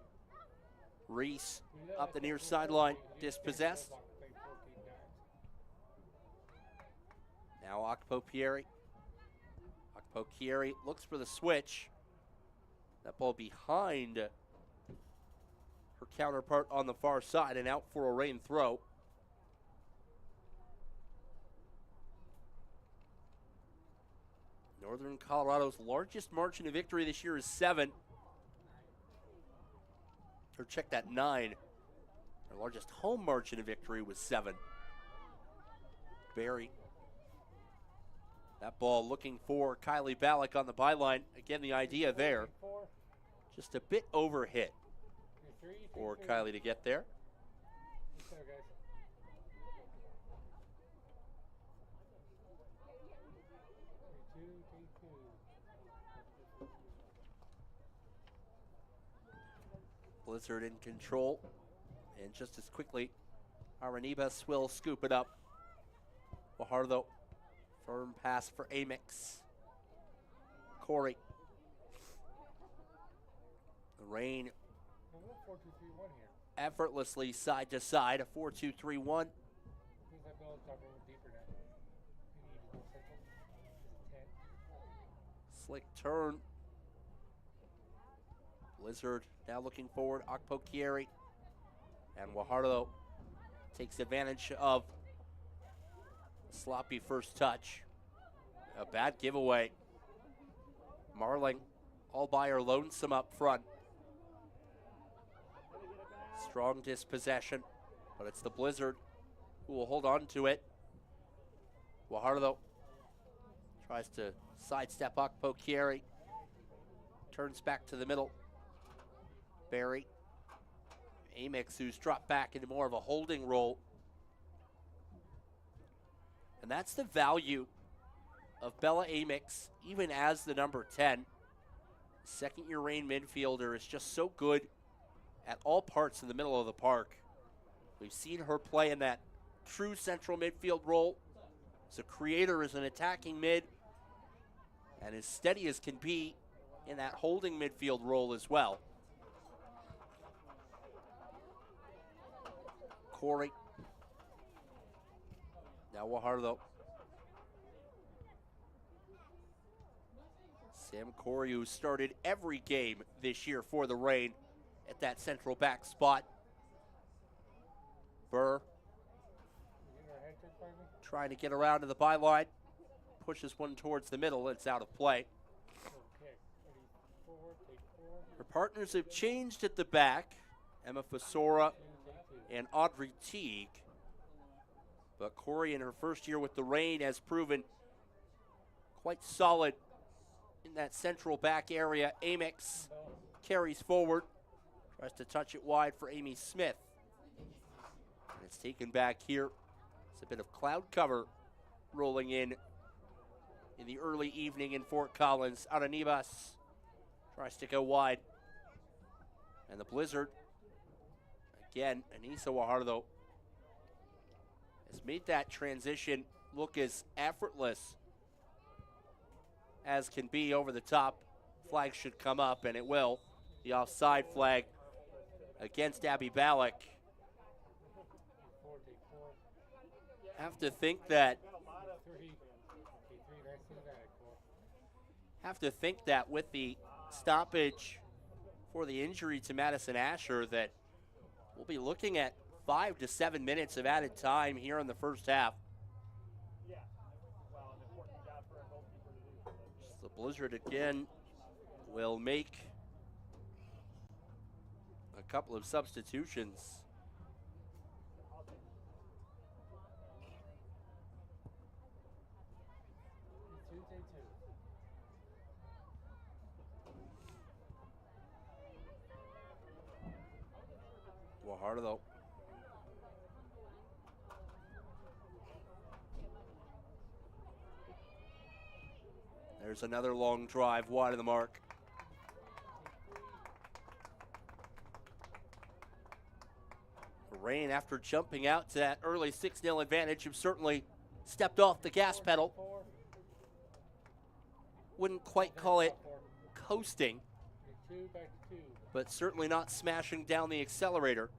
Speaker 2: Reese
Speaker 3: We did that
Speaker 2: up
Speaker 3: last
Speaker 2: the
Speaker 3: year.
Speaker 2: near sideline, dispossessed.
Speaker 3: Played 14 times.
Speaker 2: Now Akpo Pieri. Akpo Pieri looks for the switch. That ball behind her counterpart on the far side and out for a Reign throw. Northern Colorado's largest margin of victory this year is 7. Or check that, 9. Their largest home margin of victory was 7. Barry. That ball looking for Kylie Ballack on the byline. Again, the idea there,
Speaker 3: Take 4.
Speaker 2: just a bit over hit
Speaker 3: Take 3. Take
Speaker 2: for
Speaker 3: 3.
Speaker 2: Kylie to get there.
Speaker 3: Good start, guys. Take 2.
Speaker 2: Blizzard in control. And just as quickly, Aranibas will scoop it up. Fajardo, firm pass for Amix. Corey. The Reign
Speaker 3: Well, we're 4-2-3-1 here.
Speaker 2: effortlessly side to side, a 4-2-3-1.
Speaker 3: Since that ball is dropping a little deeper now. We need to go central. This is 10.
Speaker 2: Slick turn. Blizzard now looking forward. Akpo Kieri. And Fajardo takes advantage of sloppy first touch. A bad giveaway. Marling all by her lonesome up front. Strong dispossession, but it's the Blizzard who will hold on to it. Fajardo tries to sidestep Akpo Kieri. Turns back to the middle. Barry. Amix, who's dropped back into more of a holding role. And that's the value of Bella Amix, even as the number 10. Second-year Reign midfielder is just so good at all parts in the middle of the park. We've seen her play in that true central midfield role as a creator, as an attacking mid, and as steady as can be in that holding midfield role as well. Corey. Now Fajardo. Sam Corey, who started every game this year for the Reign at that central back spot. Burr
Speaker 3: You get our head trick, Franklin?
Speaker 2: trying to get around to the byline. Pushes one towards the middle. It's out of play.
Speaker 3: Good kick. Ready? 4. Take 4.
Speaker 2: Her partners have changed at the back. Emma Fasora
Speaker 3: 2. Take 2.
Speaker 2: and Audrey Teague. But Corey, in her first year with the Reign, has proven quite solid in that central back area. Amix
Speaker 3: Bell.
Speaker 2: carries forward, tries to touch it wide for Amy Smith. And it's taken back here. It's a bit of cloud cover rolling in the early evening in Fort Collins. Aranibas tries to go wide. And the Blizzard, again, Anissa Fajardo has made that transition look as effortless as can be over the top. Flag should come up, and it will. The offside flag against Abby Ballack. Have to think that with the stoppage for the injury to Madison Asher, that we'll be looking at 5 to 7 minutes of added time here in the first half. The Blizzard again will make a couple of substitutions. Guajardo. There's another long drive wide of the mark. Reign, after jumping out to that early 6-0 advantage, have certainly stepped off the gas pedal. Wouldn't quite call it coasting, but certainly not smashing down the accelerator.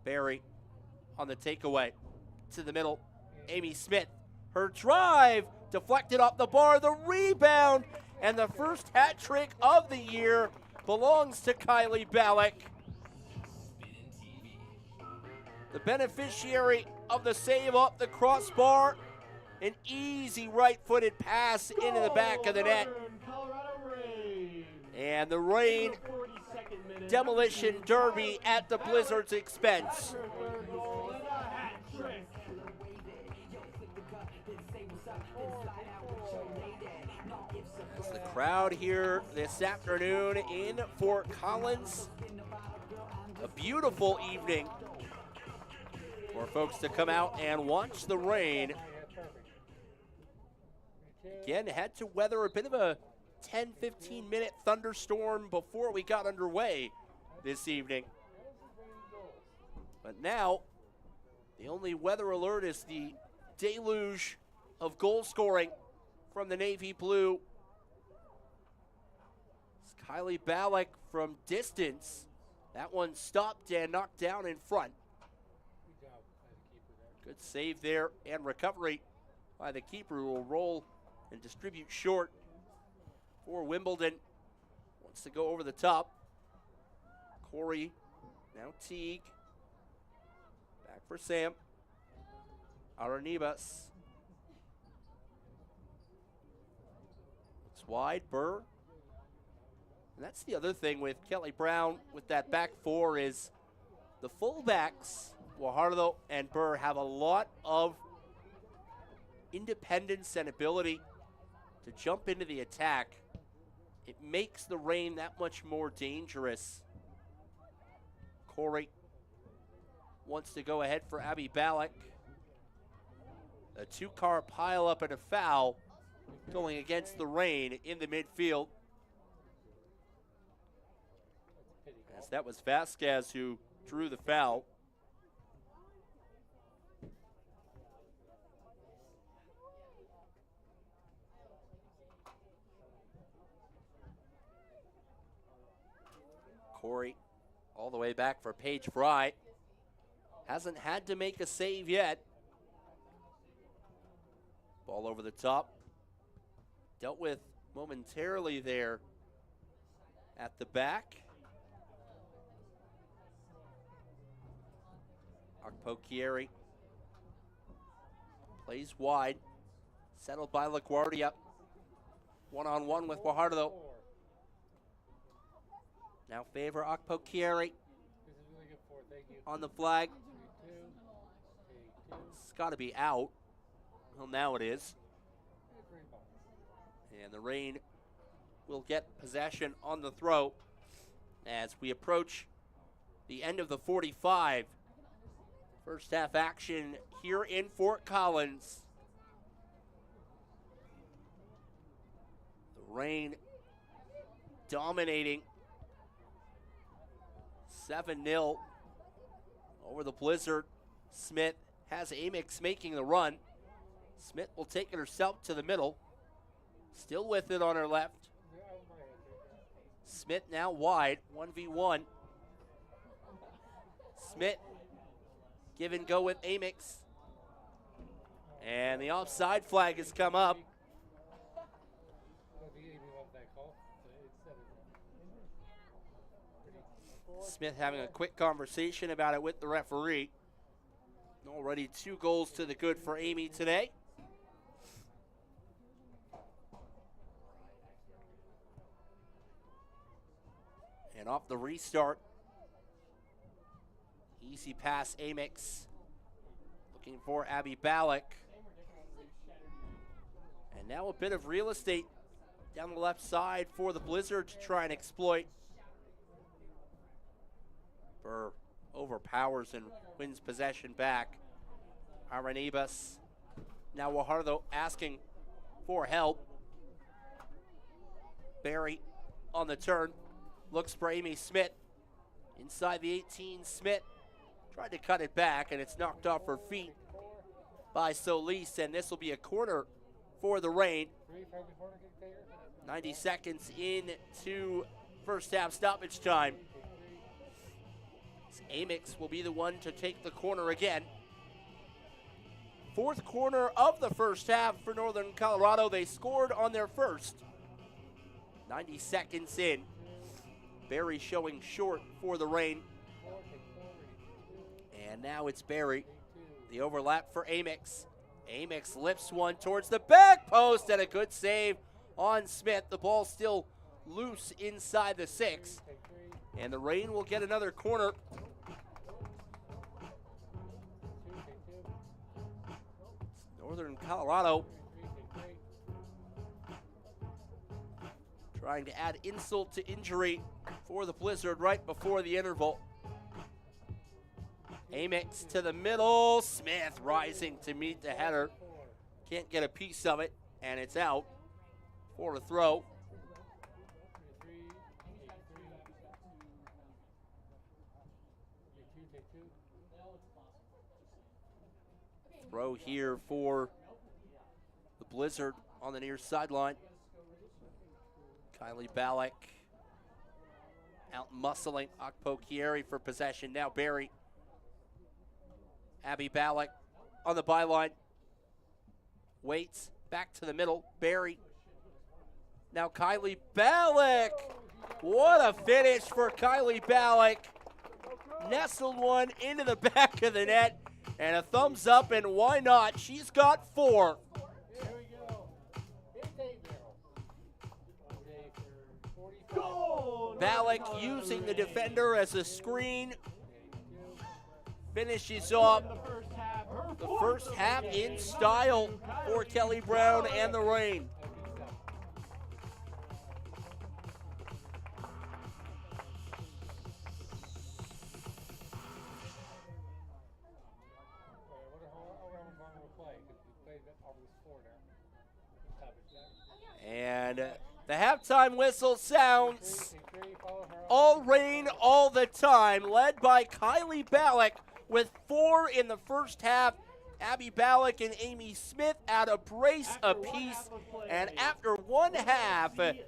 Speaker 2: Barry on the takeaway to the middle. Amy Smith, her drive deflected off the bar, the rebound, and the first hat trick of the year belongs to Kylie Ballack. The beneficiary of the save off the crossbar, an easy right-footed pass into the back of the net. And the Reign demolition derby at the Blizzard's expense. As the crowd here this afternoon in Fort Collins, a beautiful evening for folks to come out and watch the Reign. Again, had to weather a bit of a 10-15 minute thunderstorm before we got underway this evening. But now, the only weather alert is the deluge of goal scoring from the Navy Blue. It's Kylie Ballack from distance. That one stopped and knocked down in front. Good save there and recovery by the keeper, who will roll and distribute short for Wimbledon. Wants to go over the top. Corey, now Teague. Back for Sam. Aranibas. It's wide, Burr. And that's the other thing with Kelly Brown with that back four, is the fullbacks, Guajardo and Burr, have a lot of independence and ability to jump into the attack. It makes the Reign that much more dangerous. Corey wants to go ahead for Abby Ballack. A two-car pileup and a foul going against the Reign in the midfield. As that was Vasquez who drew the foul. Corey all the way back for Paige Fry. Hasn't had to make a save yet. Ball over the top. Dealt with momentarily there at the back. Okpokieri plays wide. Settled by LaGuardia. One-on-one with Guajardo. Now favor Okpokieri on the flag. It's got to be out. Well, now it is. And the Reign will get possession on the throw as we approach the end of the 45. First half action here in Fort Collins. The Reign dominating 7-0 over the Blizzard. Smith has Amix making the run. Smith will take it herself to the middle. Still with it on her left. Smith now wide, 1v1. Smith give and go with Amix. And the offside flag has come up. Smith having a quick conversation about it with the referee. Already 2 goals to the good for Amy today. And off the restart, easy pass Amix. Looking for Abby Ballack. And now a bit of real estate down the left side for the Blizzard to try and exploit. Burr overpowers and wins possession back. Aranibas. Now Guajardo asking for help. Barry on the turn. Looks for Amy Smith. Inside the 18, Smith tried to cut it back, and it's knocked off her feet by Solis, and this will be a corner for the Reign. 90 seconds into first half stoppage time. Amix will be the one to take the corner again. 4th corner of the first half for Northern Colorado. They scored on their first. 90 seconds in. Barry showing short for the Reign. And now it's Barry. The overlap for Amix. Amix lifts one towards the back post, and a good save on Smith. The ball still loose inside the 6. And the Reign will get another corner. Northern Colorado trying to add insult to injury for the Blizzard right before the interval. Amix to the middle. Smith rising to meet the header. Can't get a piece of it, and it's out for a throw. Throw here for the Blizzard on the near sideline. Kylie Ballack out muscling Akpo Kieri for possession. Now Barry. Abby Ballack on the byline. Waits back to the middle. Barry. Now Kylie Ballack. What a finish for Kylie Ballack. Nestled one into the back of the net. And a thumbs up, and why not? She's got 4.
Speaker 3: Here we go.
Speaker 4: Goal!
Speaker 2: Ballack using the defender as a screen. Finishes off the first half in style for Kelly Brown and the Reign. And the halftime whistle sounds. All Reign all the time, led by Kylie Ballack with 4 in the first half. Abby Ballack and Amy Smith at a brace apiece. And after one half, it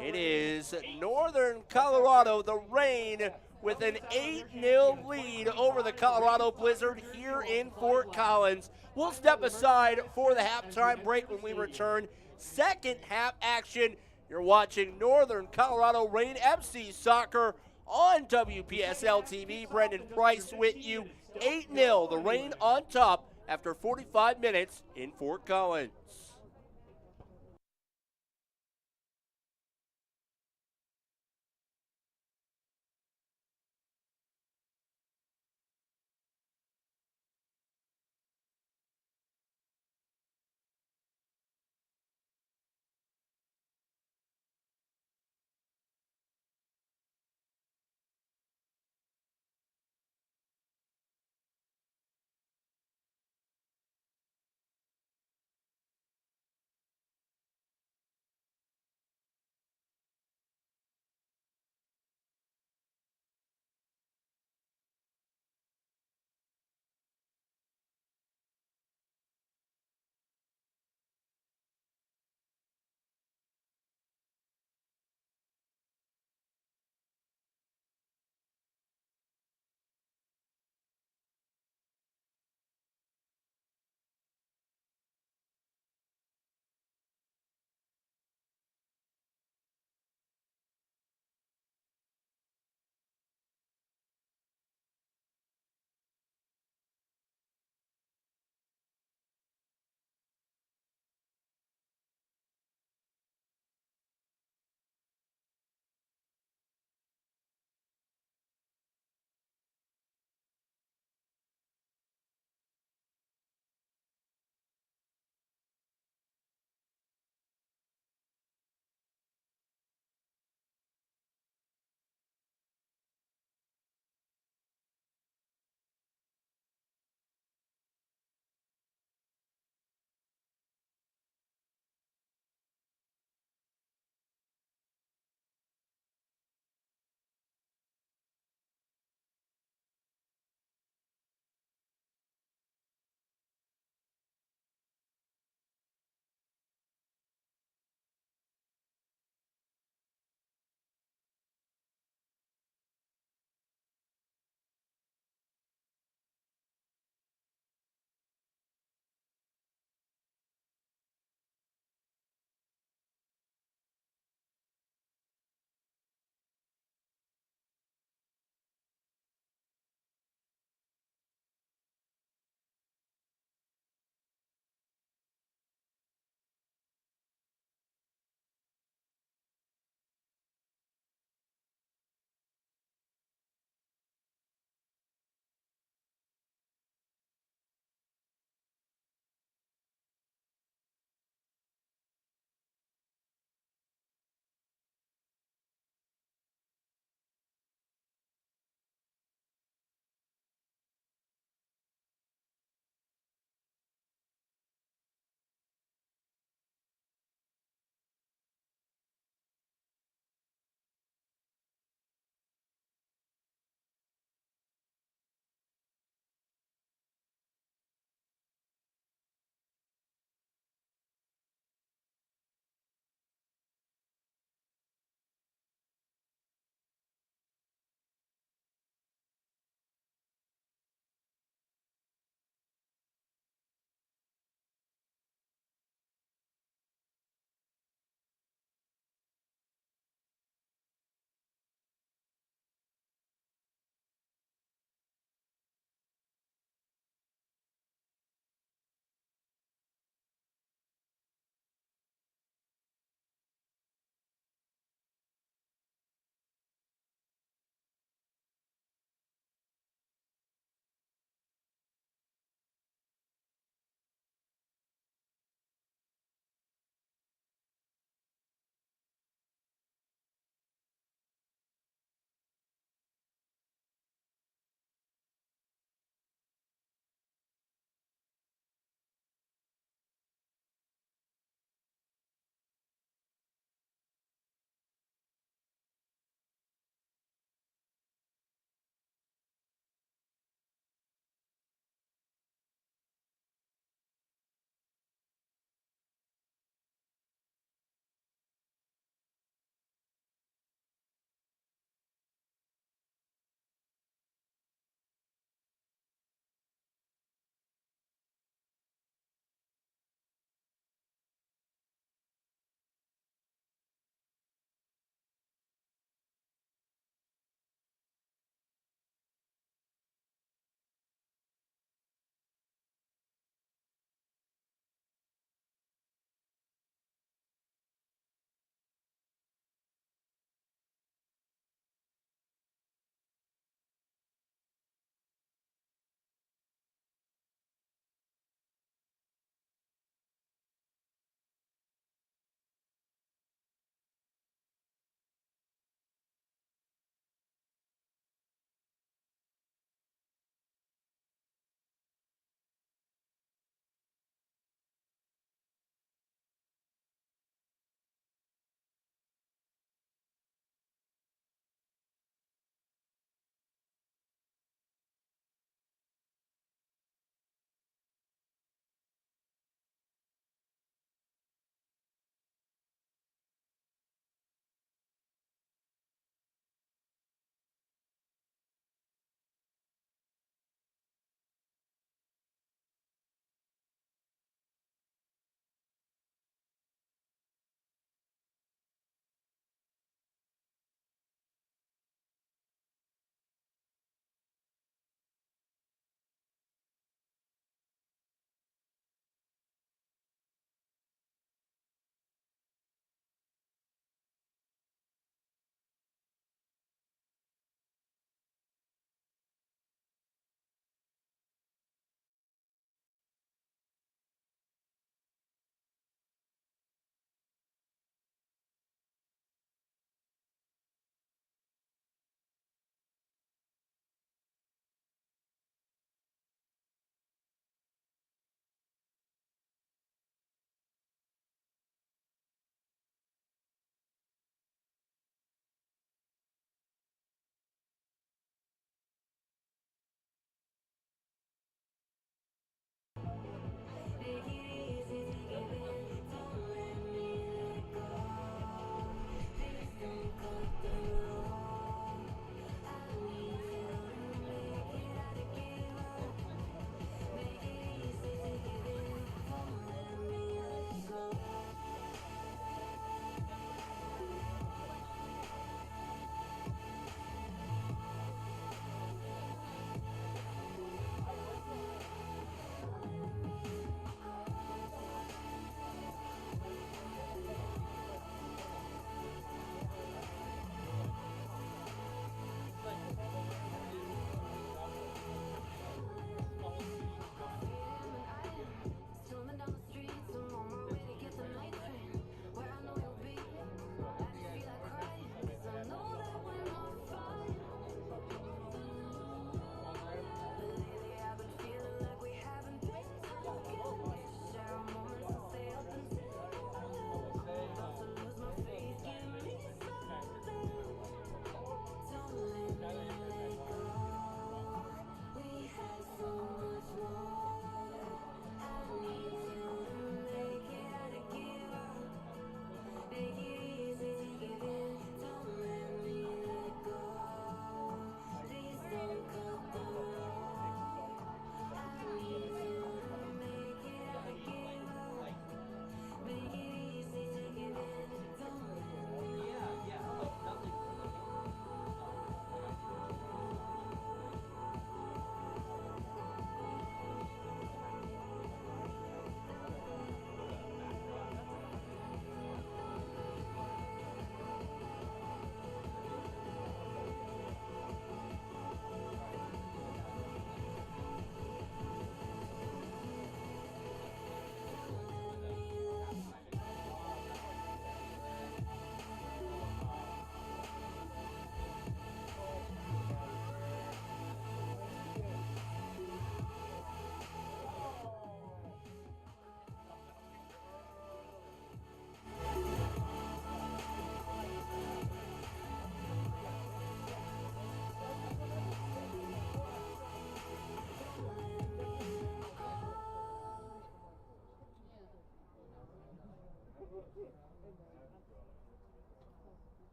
Speaker 2: is Northern Colorado, the Reign, with an 8-0 lead over the Colorado Blizzard here in Fort Collins. We'll step aside for the halftime break when we return. Second half action. You're watching Northern Colorado Reign FC Soccer on WPSL TV. Brendan Price with you. 8-0, the Reign on top after 45 minutes in Fort Collins.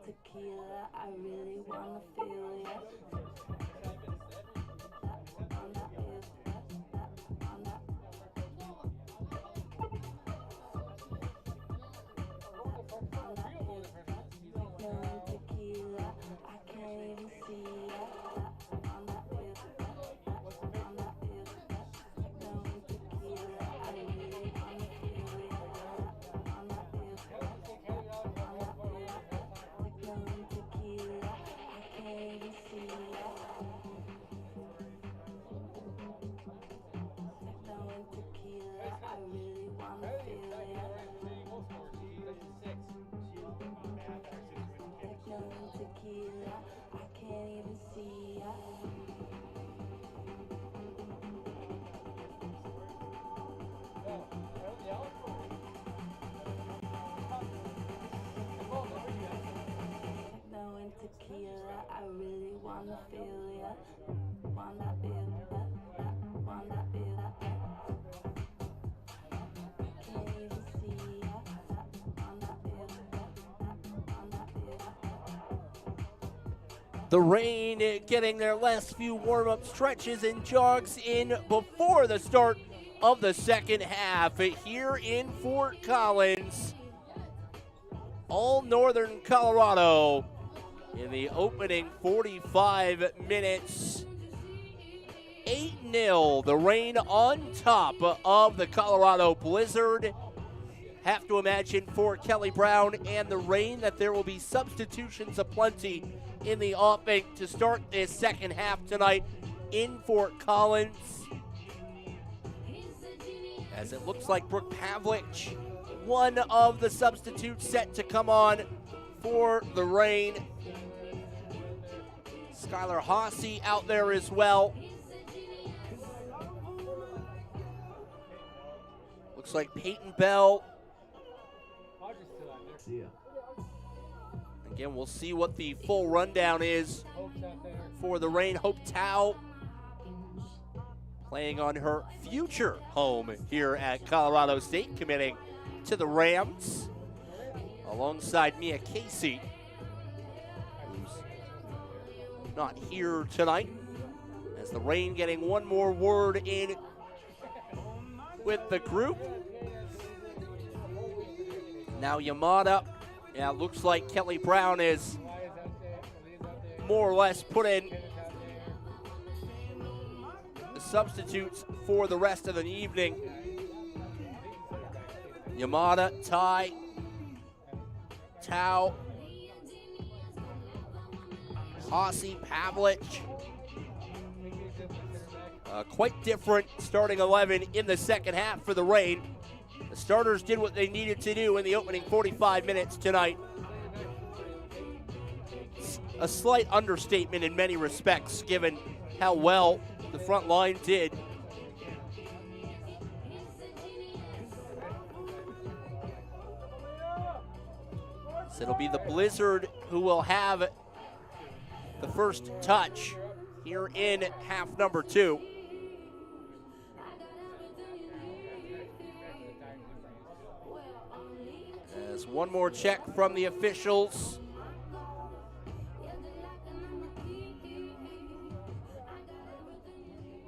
Speaker 5: Tequila, I really wanna feel ya. On that feel, on that. On that feel, no tequila, I can't even see ya. On that feel, on that feel, no tequila, I really wanna feel ya. On that feel, on that feel. Tequila, I can't even see ya. Techno and tequila, I really wanna feel ya. Techno and tequila, I can't even see ya. Tequila, I really wanna feel ya. Wanna feel that, wanna feel that. Can't even see ya. Wanna feel that, wanna feel that.
Speaker 2: The Reign getting their last few warm-up stretches and jogs in before the start of the second half here in Fort Collins. All Northern Colorado in the opening 45 minutes. 8-0, the Reign on top of the Colorado Blizzard. Have to imagine for Kelly Brown and the Reign that there will be substitutions aplenty in the offing to start this second half tonight in Fort Collins. As it looks like Brooke Pavlich, one of the substitutes set to come on for the Reign. Skylar Hossey out there as well. Looks like Peyton Bell. Again, we'll see what the full rundown is for the Reign. Hope Tao playing on her future home here at Colorado State, committing to the Rams alongside Mia Casey, who's not here tonight, as the Reign getting one more word in with the group. Now Yamada, yeah, it looks like Kelly Brown is more or less put in the substitutes for the rest of the evening. Yamada, Tai, Tao, Hossey, Pavlich. Quite different starting 11 in the second half for the Reign. The starters did what they needed to do in the opening 45 minutes tonight. A slight understatement in many respects, given how well the front line did. So it'll be the Blizzard who will have the first touch here in half number 2. As one more check from the officials.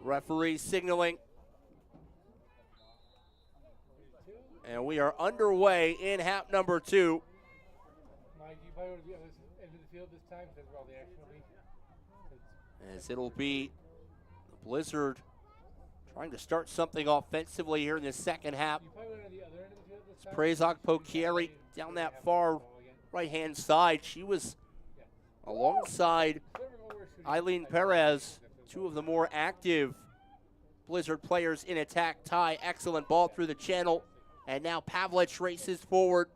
Speaker 2: Referee signaling. And we are underway in half number 2.
Speaker 3: Mike, you probably would be on this end of the field this time because of all the action will be.
Speaker 2: As it'll be the Blizzard trying to start something offensively here in the second half.
Speaker 3: You probably went on the other end of the field this time.
Speaker 2: Prezok Pokieri down that far right-hand side. She was alongside Eileen Perez, two of the more active Blizzard players in attack. Ty, excellent ball through the channel. And now Pavlich races forward.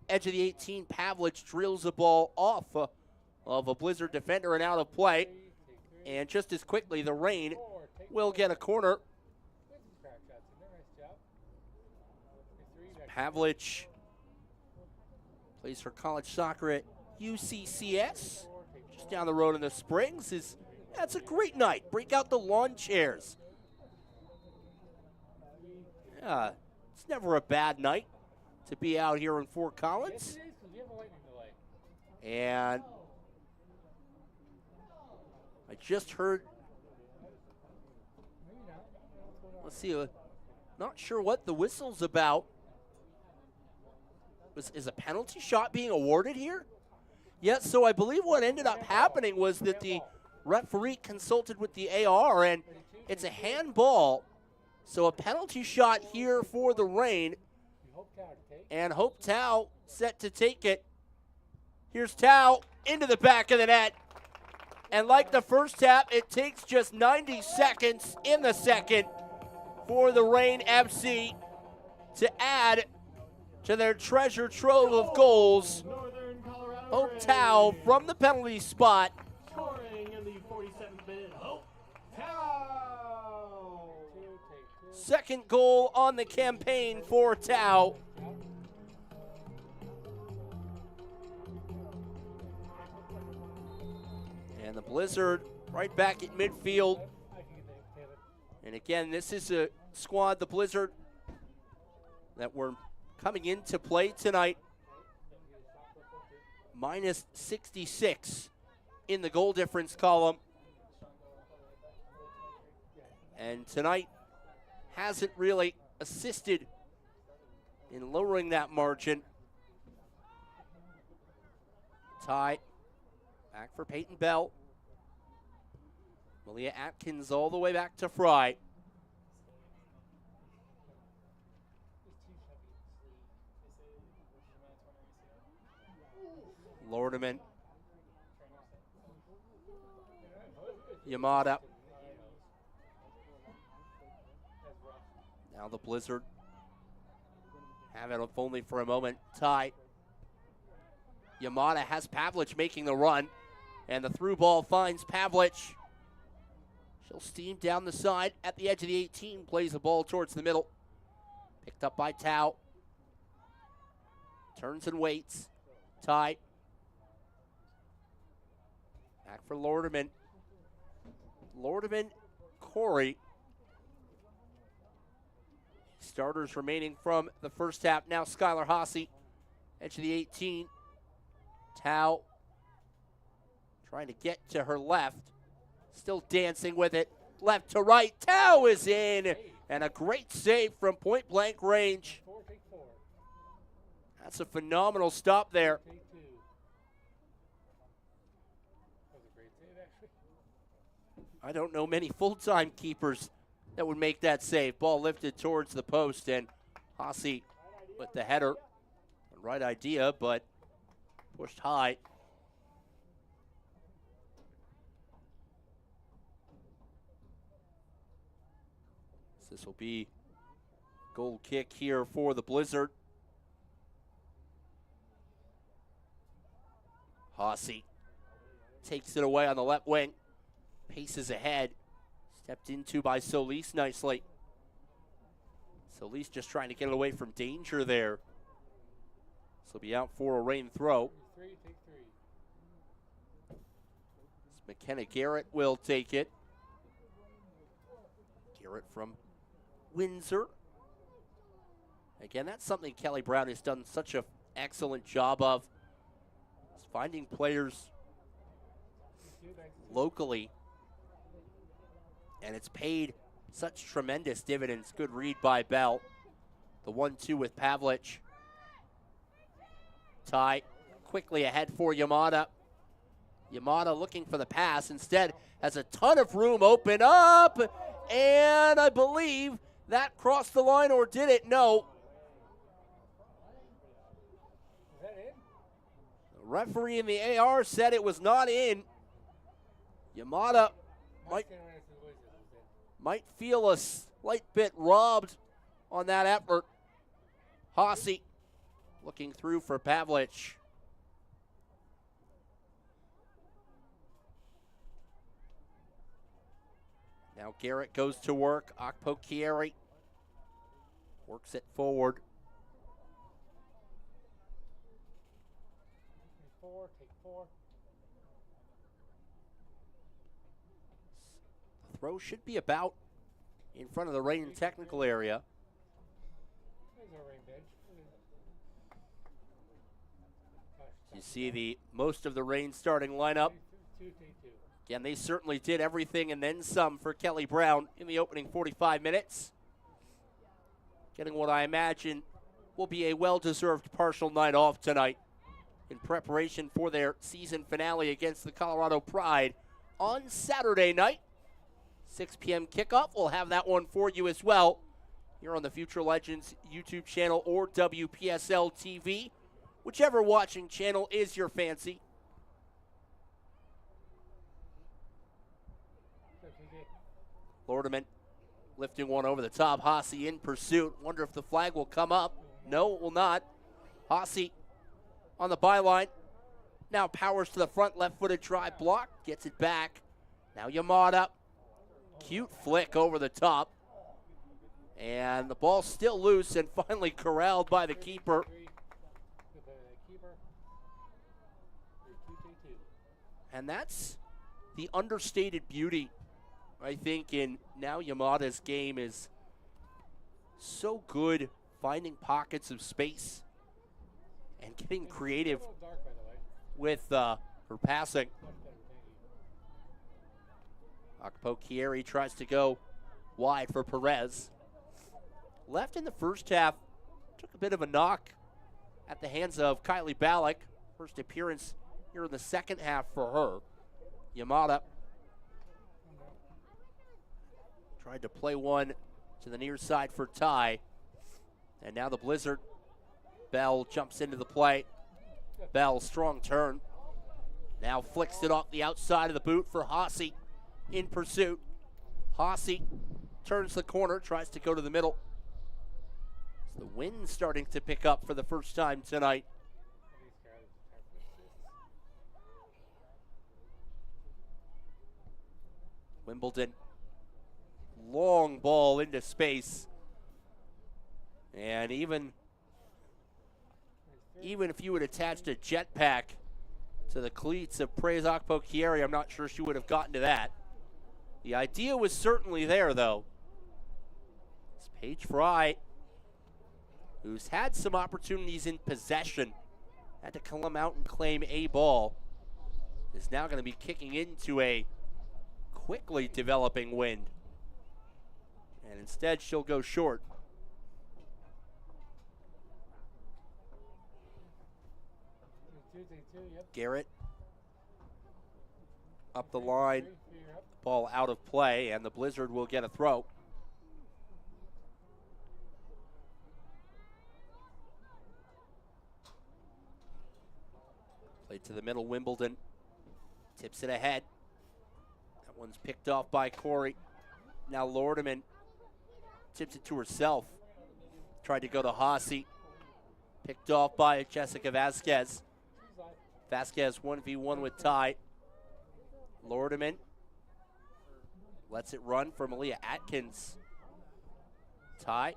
Speaker 2: Edge of the 18, Pavlich drills the ball off of a Blizzard defender and out of play. And just as quickly, the Reign will get a corner. Pavlich plays for college soccer at UCCS, just down the road in the Springs. That's a great night. Break out the lawn chairs. Yeah, it's never a bad night to be out here in Fort Collins. And I just heard, let's see, not sure what the whistle's about. Is a penalty shot being awarded here? Yes, so I believe what ended up happening was that the referee consulted with the AR, and it's a handball. So a penalty shot here for the Reign. And Hope Tao set to take it. Here's Tao into the back of the net. And like the first tap, it takes just 90 seconds in the second for the Reign FC to add to their treasure trove of goals. Hope Tao from the penalty spot.
Speaker 4: Scoring in the 47th minute, Hope Tao.
Speaker 2: Second goal on the campaign for Tao. And the Blizzard right back at midfield. And again, this is a squad, the Blizzard, that we're coming into play tonight. Minus 66 in the goal difference column. And tonight hasn't really assisted in lowering that margin. Ty back for Peyton Bell. Malia Atkins all the way back to Fry. Lordeman Yamada. Now the Blizzard have it, if only for a moment, tie. Yamada has Pavlich making the run, and the through ball finds Pavlich. She'll steam down the side at the edge of the 18, plays the ball towards the middle. Picked up by Tao. Turns and waits. Tie. Back for Lorderman. Lorderman, Corey. Starters remaining from the first half. Now Skylar Haase, edge of the 18. Tao trying to get to her left. Still dancing with it. Left to right. Tao is in. And a great save from point blank range. That's a phenomenal stop there. I don't know many full-time keepers that would make that save. Ball lifted towards the post, and Haase with the header. Right idea, but pushed high. This will be goal kick here for the Blizzard. Haase takes it away on the left wing. Paces ahead. Stepped into by Solis nicely. Solis just trying to get it away from danger there. This will be out for a rain throw. McKenna Garrett will take it. Garrett from Windsor. Again, that's something Kelly Brown has done such an excellent job of. Is finding players locally. And it's paid such tremendous dividends. Good read by Bell. The 1-2 with Pavlich. Ty quickly ahead for Yamada. Yamada looking for the pass. Instead, has a ton of room open up. And I believe that crossed the line, or did it? No.
Speaker 3: Is that in?
Speaker 2: The referee in the AR said it was not in. Yamada might feel a slight bit robbed on that effort. Haase looking through for Pavlich. Now Garrett goes to work. Okpokieri works it forward.
Speaker 3: Take four.
Speaker 2: The throw should be about in front of the Rain technical area.
Speaker 3: There's our rain bench.
Speaker 2: You see the most of the Rain starting lineup.
Speaker 3: Two.
Speaker 2: Again, they certainly did everything and then some for Kelly Brown in the opening 45 minutes. Getting what I imagine will be a well-deserved partial night off tonight in preparation for their season finale against the Colorado Pride on Saturday night. 6 p.m. kickoff. We'll have that one for you as well here on the Future Legends YouTube channel or WPSL TV, whichever watching channel is your fancy. Lorderman lifting one over the top. Haase in pursuit. Wonder if the flag will come up. No, it will not. Haase on the byline. Now powers to the front. Left-footed drive block. Gets it back. Now Yamada. Cute flick over the top. And the ball's still loose and finally corralled by the keeper. And that's the understated beauty, I think, in now Yamada's game is so good finding pockets of space and getting creative with her passing. Okpokieri tries to go wide for Perez. Left in the first half, took a bit of a knock at the hands of Kylie Ballack. First appearance here in the second half for her. Yamada tried to play one to the near side for Ty. And now the Blizzard. Bell jumps into the play. Bell, strong turn. Now flicks it off the outside of the boot for Hossie in pursuit. Hossie turns the corner, tries to go to the middle. So the wind's starting to pick up for the first time tonight. Wimbledon, long ball into space. And even if you had attached a jetpack to the cleats of Prezak Pokieri, I'm not sure she would have gotten to that. The idea was certainly there, though. It's Paige Fry, who's had some opportunities in possession, had to come out and claim a ball, is now going to be kicking into a quickly developing wind. And instead, she'll go short. Garrett up the line, ball out of play, and the Blizzard will get a throw. Played to the middle, Wimbledon tips it ahead. That one's picked off by Corey. Now Lordeman tips it to herself. Tried to go to Hossie. Picked off by Jessica Vasquez. Vasquez 1v1 with Ty. Lordeman lets it run for Malia Atkins. Ty.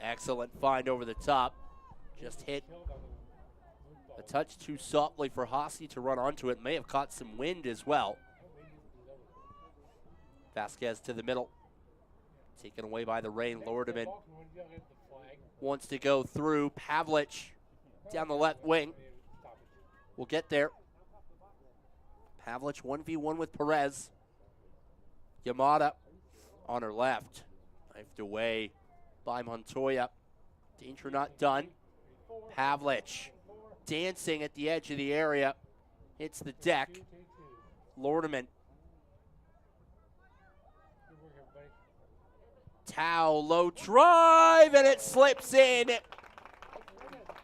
Speaker 2: Excellent find over the top. Just hit a touch too softly for Hossie to run onto it. May have caught some wind as well. Vasquez to the middle. Taken away by the rain. Lordeman wants to go through. Pavlich down the left wing. We'll get there. Pavlich 1v1 with Perez. Yamada on her left. Knifed away by Montoya. Danger not done. Pavlich dancing at the edge of the area. Hits the deck. Lordeman. Tao, low drive, and it slips in.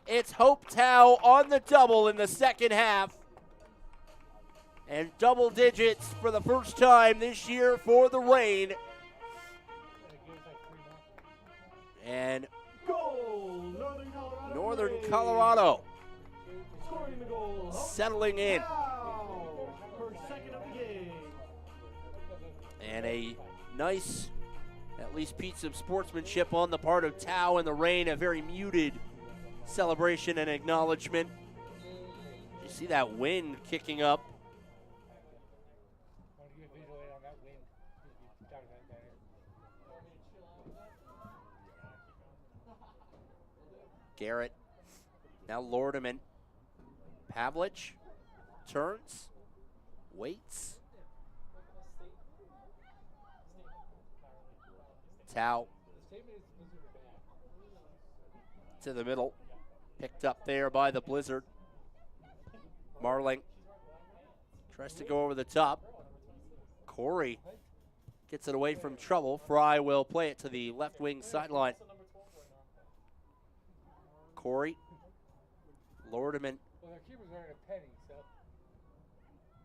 Speaker 2: It's Hope Tao on the double in the second half. And double digits for the first time this year for the Reign. And
Speaker 4: Goal,
Speaker 2: Northern Colorado
Speaker 4: Scoring the goal,
Speaker 2: settling in.
Speaker 4: Tao, her second of the game.
Speaker 2: And a nice, at least piece of sportsmanship on the part of Tao and the Reign. A very muted celebration and acknowledgement. You see that wind kicking up. Garrett, now Lordeman. Pavlich turns, waits. Tao to the middle, picked up there by the Blizzard. Marling tries to go over the top. Corey gets it away from trouble. Fry will play it to the left wing sideline. Corey, Lordeman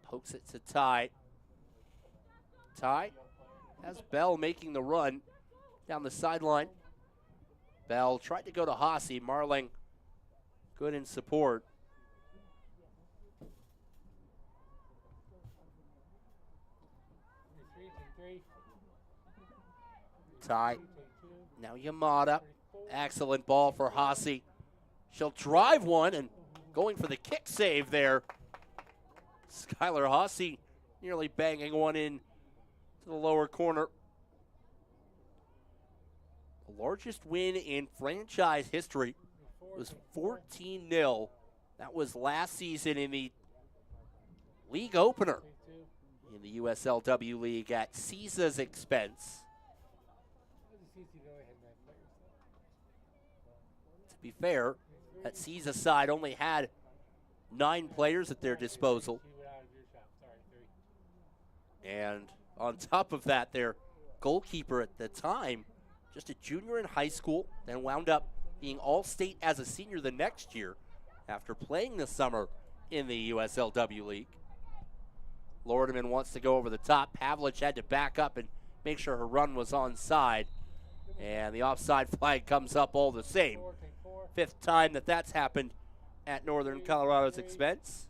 Speaker 2: pokes it to Ty. Ty has Bell making the run down the sideline. Bell tried to go to Hossie. Marling good in support. Ty, now Yamada. Excellent ball for Hossie. She'll drive one and going for the kick save there. Skylar Hossie nearly banging one in to the lower corner. The largest win in franchise history was 14-0. That was last season in the league opener in the USLW League at CISA's expense. To be fair, that CISA side only had 9 players at their disposal. And on top of that, their goalkeeper at the time, just a junior in high school, then wound up being All-State as a senior the next year after playing this summer in the USLW League. Lordeman wants to go over the top. Pavlich had to back up and make sure her run was onside. And the offside flag comes up all the same. Fifth time that that's happened at Northern Colorado's expense.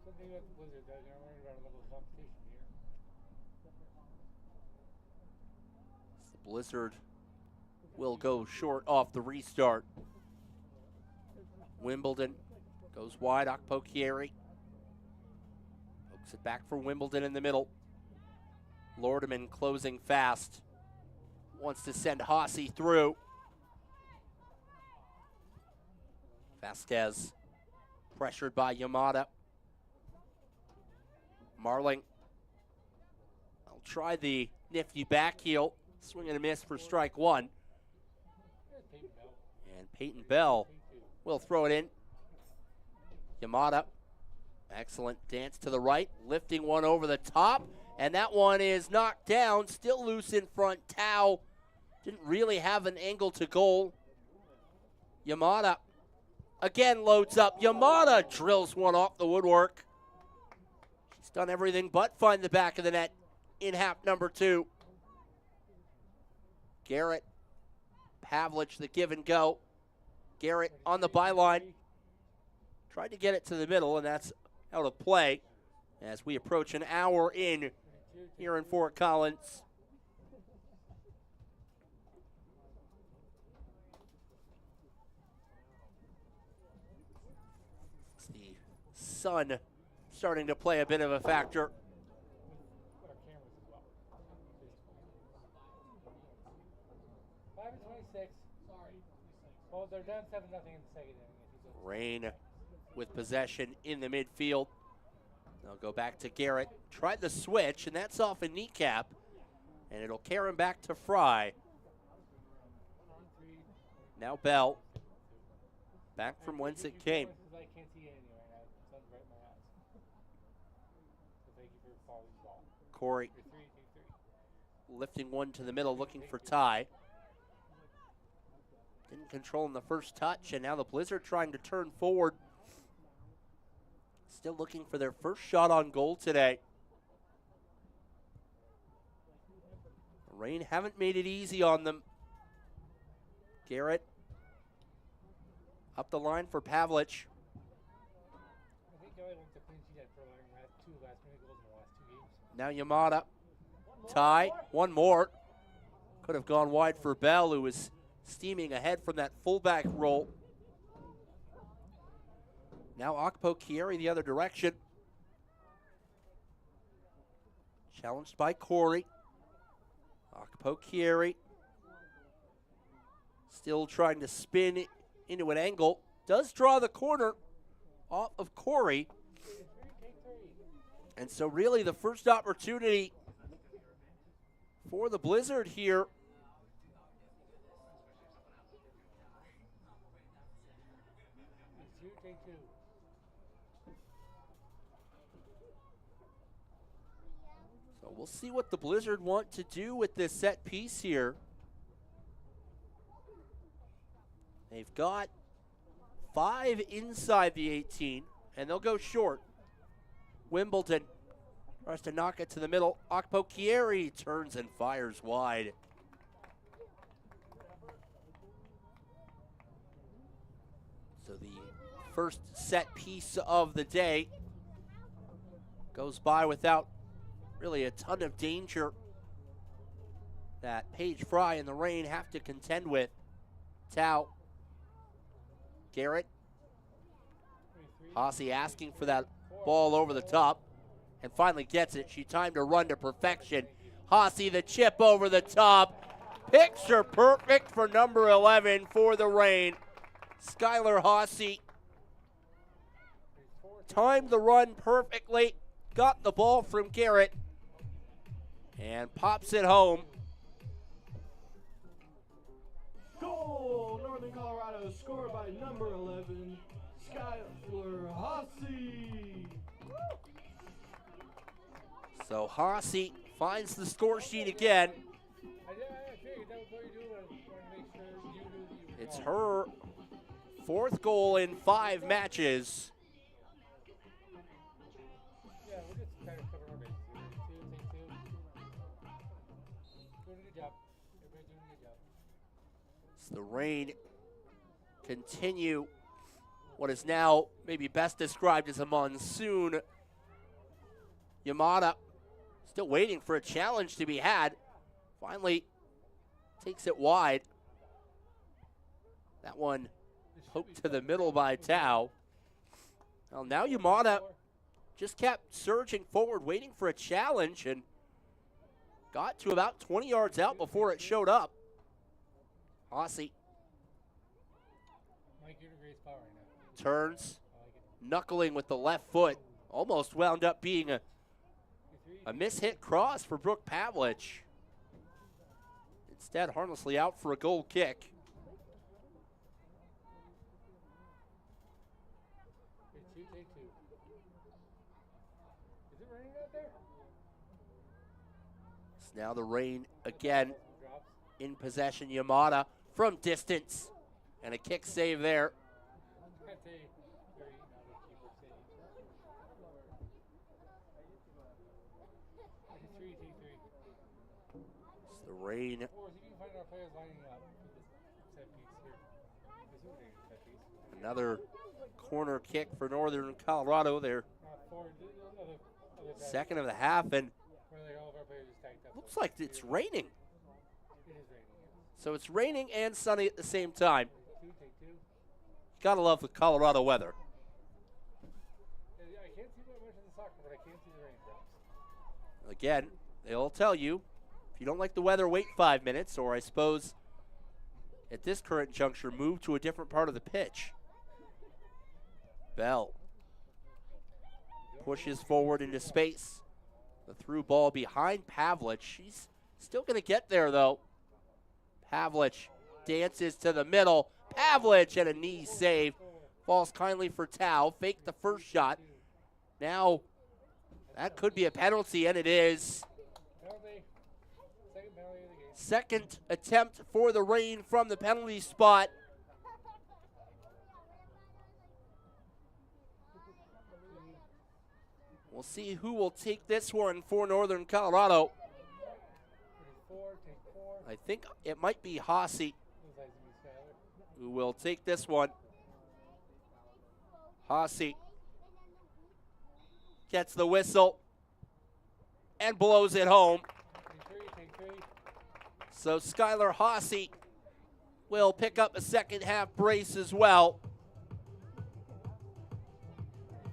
Speaker 3: Something that the Blizzard does, they're worried about a level of competition here.
Speaker 2: The Blizzard will go short off the restart. Wimbledon goes wide. Okpokieri pokes it back for Wimbledon in the middle. Lordeman closing fast. Wants to send Hossie through. Vasquez pressured by Yamada. Marling will try the nifty back heel. Swing and a miss for strike one. And Peyton Bell will throw it in. Yamada, excellent dance to the right, lifting one over the top, and that one is knocked down, still loose in front. Tao didn't really have an angle to goal. Yamada again loads up. Yamada drills one off the woodwork. She's done everything but find the back of the net in half number two. Garrett, Pavlich, the give and go. Garrett on the byline. Tried to get it to the middle, and that's out of play as we approach an hour in here in Fort Collins. It's the sun starting to play a bit of a factor.
Speaker 3: 5-26. Well, they're down 7-0 in the second inning.
Speaker 2: Rain with possession in the midfield. They'll go back to Garrett. Tried the switch, and that's off a kneecap. And it'll carry him back to Fry. Now Bell. Back from whence it came.
Speaker 3: I can't see anything right now. The sun's right in my eyes. So thank you for following the ball.
Speaker 2: Corey
Speaker 3: 3-3.
Speaker 2: lifting one to the middle, looking for Ty. Didn't control in the first touch, and now the Blizzard trying to turn forward. Still looking for their first shot on goal today. Rain haven't made it easy on them. Garrett up the line for Pavlich.
Speaker 3: I think Kelly wants to clean sheet for two last-minute goals in the last two games.
Speaker 2: Now Yamada. Ty, one more. Could have gone wide for Bell, who was steaming ahead from that fullback roll. Now Okpokieri the other direction. Challenged by Corey. Okpokieri still trying to spin into an angle. Does draw the corner off of Corey. And so really the first opportunity for the Blizzard here. So we'll see what the Blizzard want to do with this set piece here. They've got 5 inside the 18, and they'll go short. Wimbledon tries to knock it to the middle. Okpokieri turns and fires wide. So the first set piece of the day goes by without really a ton of danger that Paige Fry and the Rain have to contend with. Tao. Garrett. Hossie asking for that ball over the top and finally gets it. She timed her run to perfection. Hossie the chip over the top. Picture perfect for number 11 for the Rain. Skylar Hossie timed the run perfectly, got the ball from Garrett, and pops it home.
Speaker 4: Goal, Northern Colorado, scored by number 11, Skylar Hossie.
Speaker 2: So Hossie finds the score sheet again.
Speaker 3: I figured that was what you do. I wanted to make sure you knew that you
Speaker 2: It's her 4th goal in 5 matches.
Speaker 3: Yeah, we're just kind of covering our bases. Two, take 2. Doing a good job. Everybody's doing a good job.
Speaker 2: As the Reign continue what is now maybe best described as a monsoon. Yamada still waiting for a challenge to be had. Finally takes it wide. That one poked to the middle by Tao. Well, now Yamada just kept surging forward, waiting for a challenge, and got to about 20 yards out before it showed up. Aussie
Speaker 3: Mike, you're in a great spot right now.
Speaker 2: turns,
Speaker 3: I like it.
Speaker 2: knuckling with the left foot. Almost wound up being a mishit cross for Brooke Pavlich. Instead, harmlessly out for a goal kick.
Speaker 3: Take 2. Is it raining out there?
Speaker 2: It's now the Reign again
Speaker 3: Drops.
Speaker 2: in possession. Yamada from distance. And a kick save there.
Speaker 3: I'd say very not a keeper save. Take 3.
Speaker 2: It's the Reign.
Speaker 3: Or if you can find our players lining up for this set piece here. This is a set piece.
Speaker 2: Another corner kick for Northern Colorado. Their
Speaker 3: Forward, other side.
Speaker 2: second of the half. And
Speaker 3: Where like all of our players just tagged up.
Speaker 2: looks like it's raining.
Speaker 3: It is raining.
Speaker 2: So it's raining and sunny at the same time.
Speaker 3: Take 2.
Speaker 2: Gotta love the Colorado weather.
Speaker 3: Yeah, I can't see that much in the soccer, but I can see the raindrops.
Speaker 2: Again, they'll tell you, if you don't like the weather, wait 5 minutes, or I suppose at this current juncture, move to a different part of the pitch. Bell pushes forward into space. The through ball behind Pavlich. She's still going to get there, though. Pavlich dances to the middle. Pavlich and a knee save. Falls kindly for Tao. Faked the first shot. Now, that could be a penalty, and it is.
Speaker 3: Penalty. Second penalty of the game.
Speaker 2: Second attempt for the Reign from the penalty spot. We'll see who will take this one for Northern Colorado.
Speaker 3: 4, take 4.
Speaker 2: I think it might be Hossie
Speaker 3: Looks like it's Skyler.
Speaker 2: who will take this one. Hossie gets the whistle and blows it home.
Speaker 3: Take 3.
Speaker 2: So Skylar Hossie will pick up a second half brace as well.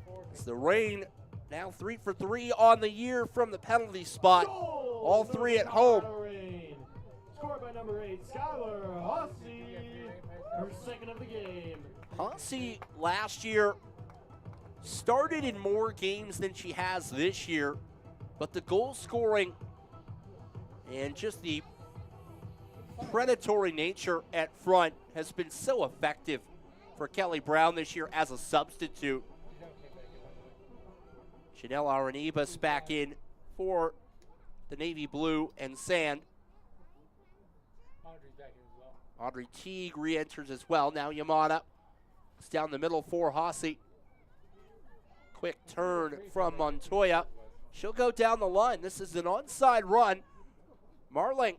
Speaker 3: 4,
Speaker 2: It's the Reign now 3 for 3 on the year from the penalty spot.
Speaker 4: Goal!
Speaker 2: All 3 at home.
Speaker 4: Colorado Reign. Scored by number 8, Skylar Hossie. Her second of the game.
Speaker 2: Hossie last year started in more games than she has this year, but the goal scoring and just the predatory nature at front has been so effective for Kelly Brown this year as a substitute. Chanel Arenibas back in for the Navy Blue and Sand.
Speaker 3: Audrey's back in as well.
Speaker 2: Audrey Teague re-enters as well. Now Yamada is down the middle for Hossie. Quick turn from Montoya. She'll go down the line. This is an onside run. Marling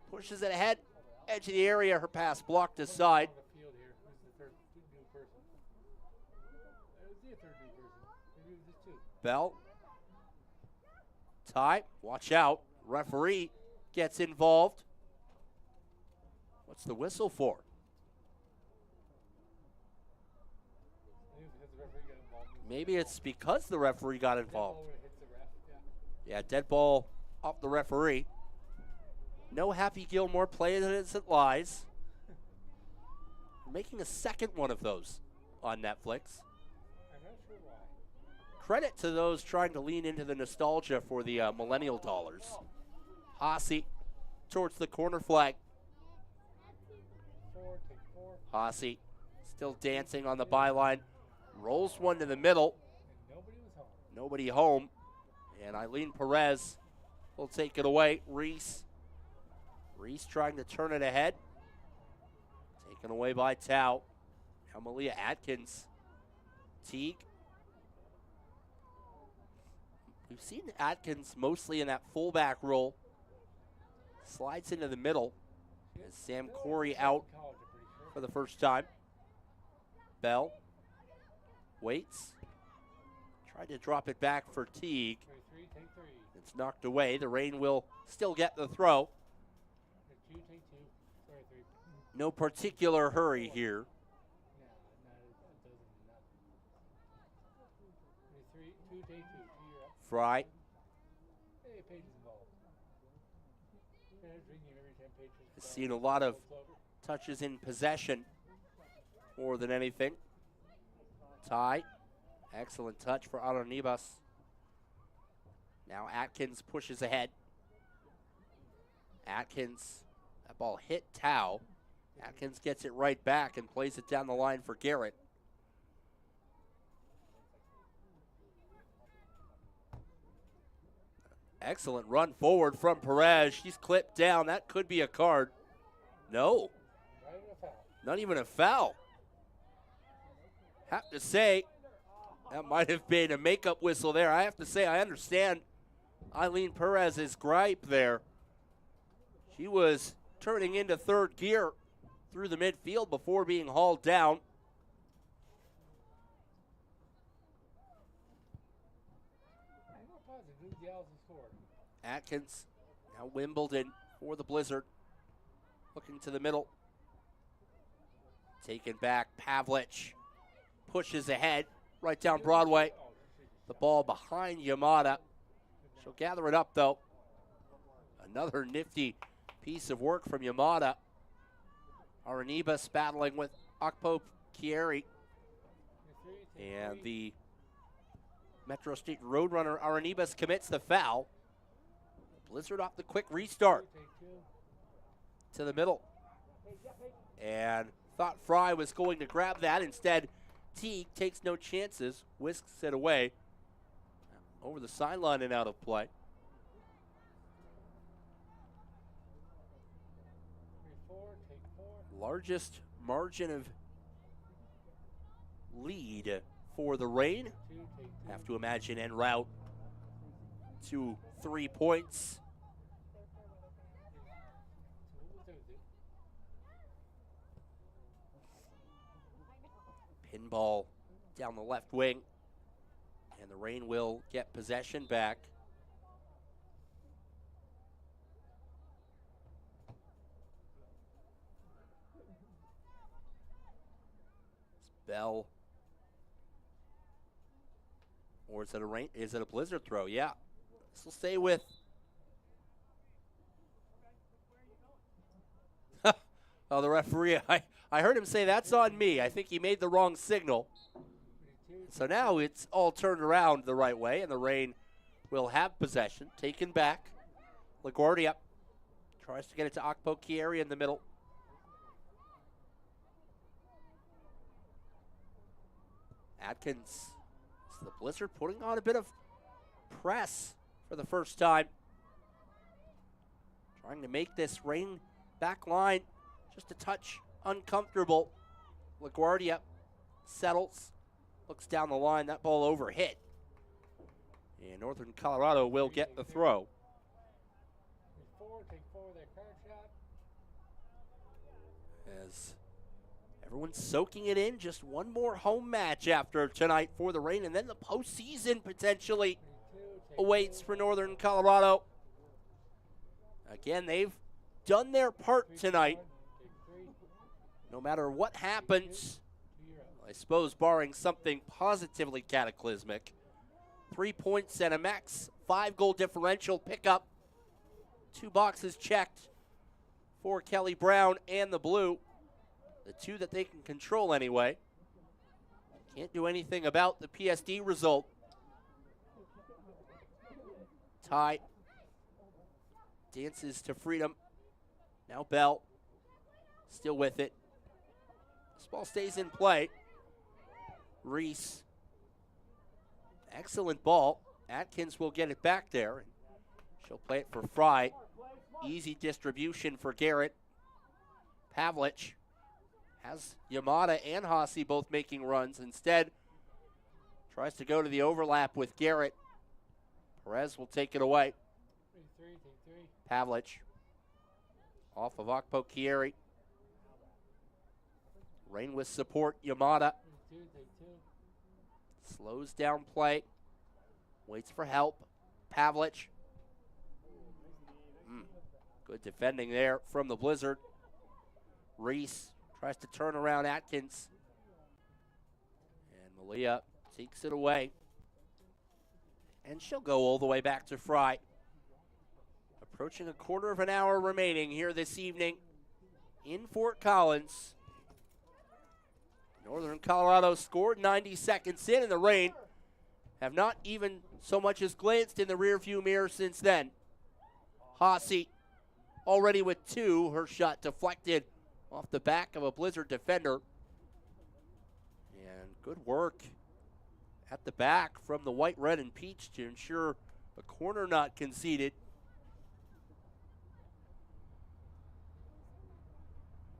Speaker 2: pushes it ahead, edge of the area. Her pass blocked aside.
Speaker 3: On the field here. Who's the third new person? Who's the third new person? Maybe it was just 2.
Speaker 2: Bell. Ty, watch out. Referee gets involved. What's the whistle for?
Speaker 3: I think it's because the referee got involved.
Speaker 2: Maybe it's because the referee got involved.
Speaker 3: Oh, when it hits the ref. Yeah.
Speaker 2: Yeah, dead ball off the referee. No Happy Gilmore play as it lies. We're making a second one of those on Netflix.
Speaker 3: I'm not sure why.
Speaker 2: Credit to those trying to lean into the nostalgia for the millennial dollars. Hossie towards the corner flag.
Speaker 3: 4, take 4.
Speaker 2: Hossie still dancing on the byline. Rolls one to the middle.
Speaker 3: And nobody was home.
Speaker 2: Nobody home. And Eileen Perez will take it away. Reese trying to turn it ahead. Taken away by Tao. Now Malia Atkins. Teague. We've seen Atkins mostly in that fullback role. Slides into the middle. As Sam Corey out for the first time. Bell waits. Tried to drop it back for Teague. It's knocked away. The Reign will still get the throw. No particular hurry here. Fry. Has seen a lot of touches in possession more than anything. Ty. Excellent touch for Aranibas. Now Atkins pushes ahead. Atkins, that ball hit Tao. Atkins gets it right back and plays it down the line for Garrett. Excellent run forward from Perez. She's clipped down. That could be a card. No. Not even a foul. Have to say, that might have been a makeup whistle there. I have to say, I understand Eileen Perez's gripe there. She was turning into third gear through the midfield before being hauled down. Atkins, now Wimbledon for the Blizzard. Looking to the middle. Taken back, Pavlich pushes ahead, right down Broadway. The ball behind Yamada. She'll gather it up though. Another nifty piece of work from Yamada. Aranibas battling with Akpo Kieri. And the Metro State Roadrunner Aranibas commits the foul. Blizzard off the quick restart. To the middle. And thought Fry was going to grab that. Instead, Teague takes no chances, whisks it away. Over the sideline and out of play. Largest margin of lead for the Reign. Have to imagine en route to 3 points. Pinball down the left wing. And the Reign will get possession back. Bell. Or is it a Reign? Is it a Blizzard throw? Yeah. This will stay with. Oh, the referee. I heard him say that's on me. I think he made the wrong signal. So now it's all turned around the right way, and the Reign will have possession. Taken back. LaGuardia tries to get it to Akpo Kieri in the middle. Atkins. So the Blizzard putting on a bit of press for the first time. Trying to make this Reign back line just a touch uncomfortable. LaGuardia settles. Looks down the line. That ball over hit. And Northern Colorado will get the throw. As everyone's soaking it in. Just one more home match after tonight for the Reign. And then the postseason potentially awaits for Northern Colorado. Again, they've done their part tonight. No matter what happens, I suppose barring something positively cataclysmic, 3 points and a max 5-goal differential pickup. 2 boxes checked for Kelly Brown and the Blue. The 2 that they can control anyway. Can't do anything about the PSD result. Ty dances to freedom. Now Bell still with it. This ball stays in play. Reese. Excellent ball. Atkins will get it back there. She'll play it for Fry. Easy distribution for Garrett. Pavlich Has Yamada and Hossie both making runs. Instead, tries to go to the overlap with Garrett. Perez will take it away.
Speaker 3: Take three.
Speaker 2: Pavlich off of Akpo Kieri. Rain with support, Yamada.
Speaker 3: Take two.
Speaker 2: Slows down play. Waits for help. Pavlich. Good defending there from the Blizzard. Reese tries to turn around Atkins. And Malia takes it away. And she'll go all the way back to Fry. Approaching a quarter of an hour remaining here this evening in Fort Collins. Northern Colorado scored 90 seconds in, and the Reign have not even so much as glanced in the rearview mirror since then. Hossie already with two. Her shot deflected off the back of a Blizzard defender. And good work at the back from the white, red, and peach to ensure a corner not conceded.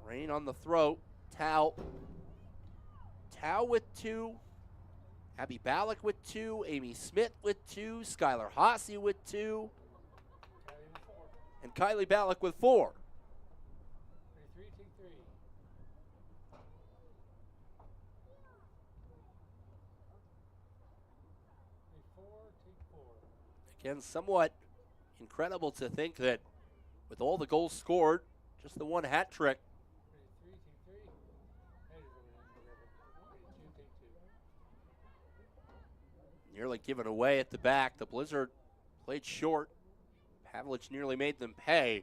Speaker 2: Rain on the throw. Tao with two. Abby Ballack with two. Amy Smith with two. Skylar Hossie with two. And Kylie Ballack with four.
Speaker 3: Take three. Take four.
Speaker 2: Again, somewhat incredible to think that with all the goals scored, just the one hat trick.
Speaker 3: Take three. Take two.
Speaker 2: Nearly given away at the back. The Blizzard played short. Pavlich nearly made them pay.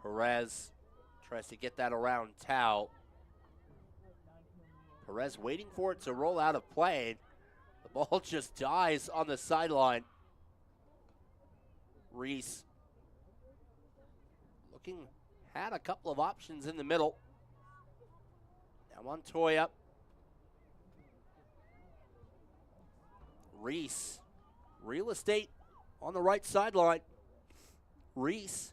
Speaker 2: Perez tries to get that around Tao. Perez waiting for it to roll out of play. The ball just dies on the sideline. Reese had a couple of options in the middle. Now Montoya. Reese, real estate on the right sideline. Reese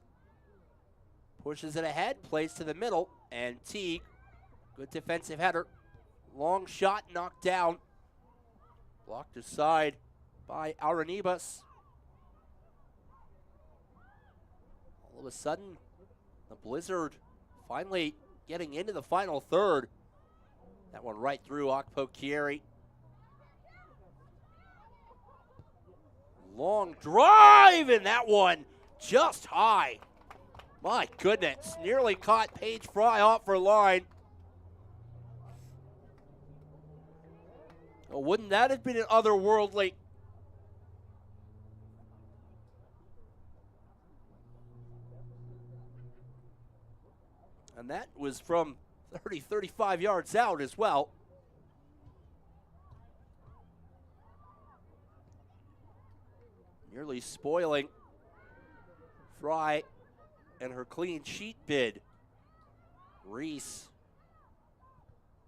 Speaker 2: pushes it ahead, plays to the middle, and Teague, good defensive header. Long shot knocked down. Blocked aside by Aranibas. All of a sudden, the Blizzard finally getting into the final third. That one right through Akpo Kieri. Long drive, and that one just high. My goodness, nearly caught Paige Fry off her line. Well, wouldn't that have been an otherworldly? And that was from 30, 35 yards out as well. Nearly spoiling Fry and her clean sheet bid. Reese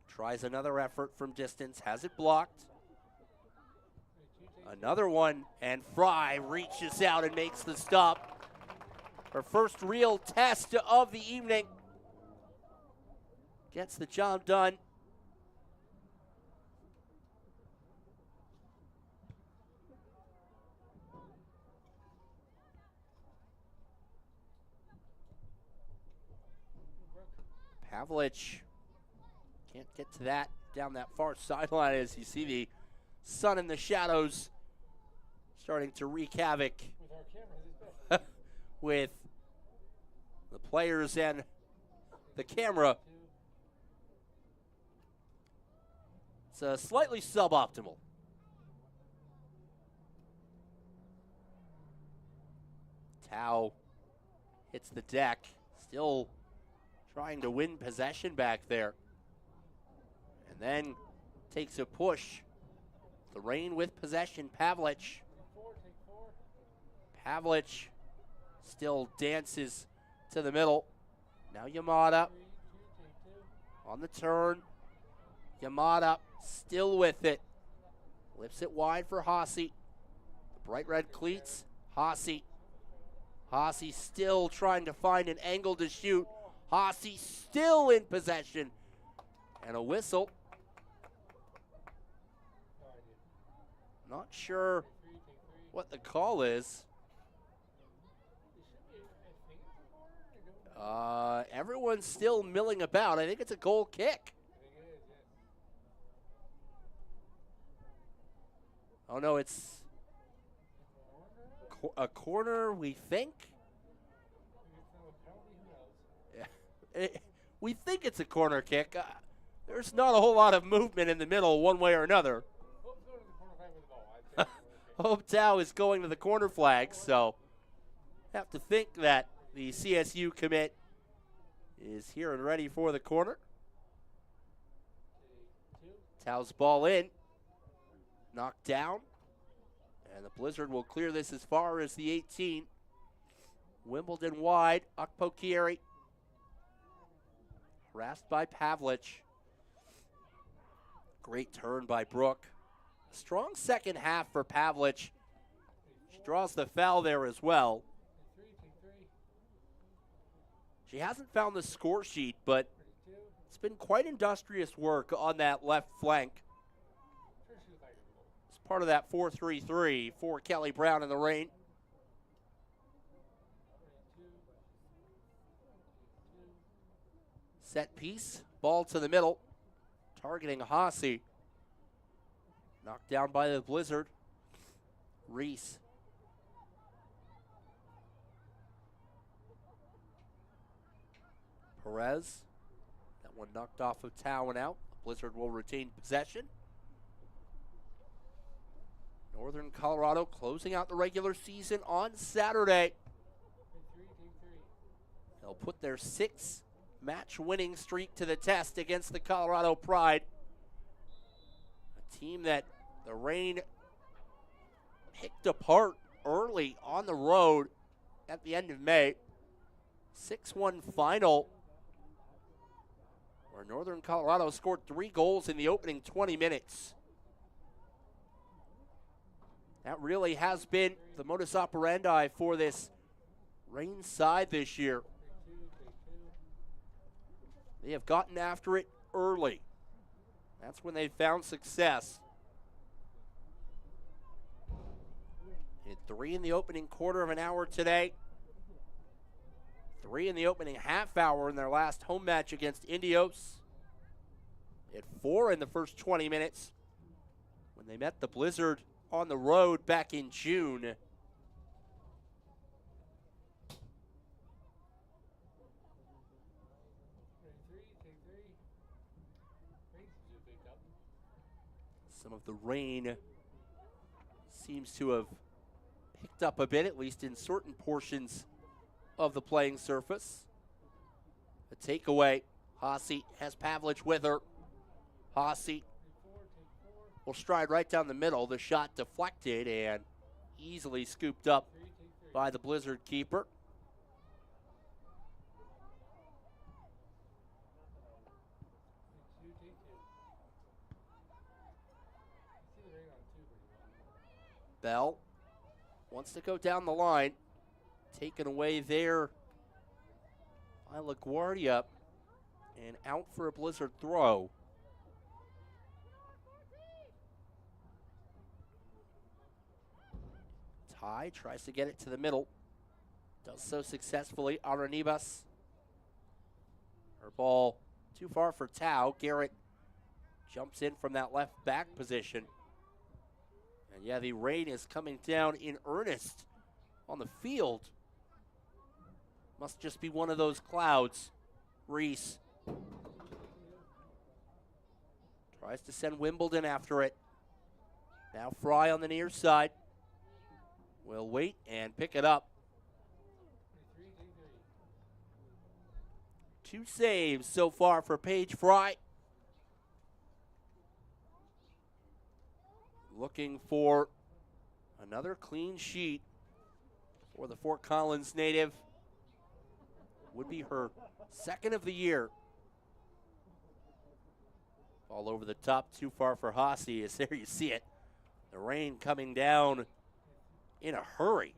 Speaker 2: tries another effort from distance, has it blocked. Another one, and Fry reaches out and makes the stop. Her first real test of the evening. Gets the job done. Pavlich can't get to that down that far sideline as you see the sun and the shadows starting to wreak havoc with the players and the camera. It's slightly suboptimal. Tao hits the deck, still trying to win possession back there. And then takes a push. The Reign with possession, Pavlich. Pavlich still dances to the middle. Now Yamada on the turn. Yamada still with it. Lifts it wide for Hossie. The bright red cleats. Hossie Haase still trying to find an angle to shoot. Haase still in possession. And a whistle. Not sure what the call is. Everyone's still milling about. I think it's a goal kick. Oh no, it's a corner, we think. We think it's a corner kick. There's not a whole lot of movement in the middle one way or another. Hope Tao is going to the corner flag, so have to think that the CSU commit is here and ready for the corner. Tao's ball in, knocked down, and the Blizzard will clear this as far as the 18. Wimbledon wide, Okpokieri harassed by Pavlich. Great turn by Brooke. Strong second half for Pavlich. She draws the foul there as well. She hasn't found the score sheet, but it's been quite industrious work on that left flank. It's part of that 4-3-3 for Kelly Brown in the rain. Set piece, ball to the middle, targeting Haase. Knocked down by the Blizzard. Reese. Perez. That one knocked off of Tao and out. Blizzard will retain possession. Northern Colorado closing out the regular season on Saturday. They'll put their 6-match winning streak to the test against the Colorado Pride. A team that the Reign picked apart early on the road at the end of May. 6-1 final where Northern Colorado scored 3 goals in the opening 20 minutes. That really has been the modus operandi for this Reign side this year. They have gotten after it early. That's when they found success. Hit 3 in the opening quarter of an hour today. 3 in the opening half hour in their last home match against Indios. Hit 4 in the first 20 minutes when they met the Blizzard on the road back in June. Some of the rain seems to have picked up a bit, at least in certain portions of the playing surface. A takeaway. Haase has Pavlich with her. Haase will stride right down the middle. The shot deflected and easily scooped up by the Blizzard keeper. Bell wants to go down the line. Taken away there by LaGuardia and out for a Blizzard throw. Ty tries to get it to the middle. Does so successfully. Aranibas. Her ball too far for Tao. Garrett jumps in from that left back position. And yeah, the rain is coming down in earnest on the field. Must just be one of those clouds. Reese tries to send Wimbledon after it. Now Fry on the near side. Will wait and pick it up. 2 saves so far for Paige Fry. Looking for another clean sheet for the Fort Collins native. Would be her 2nd of the year. All over the top, too far for Haase, as there you see it. The rain coming down in a hurry.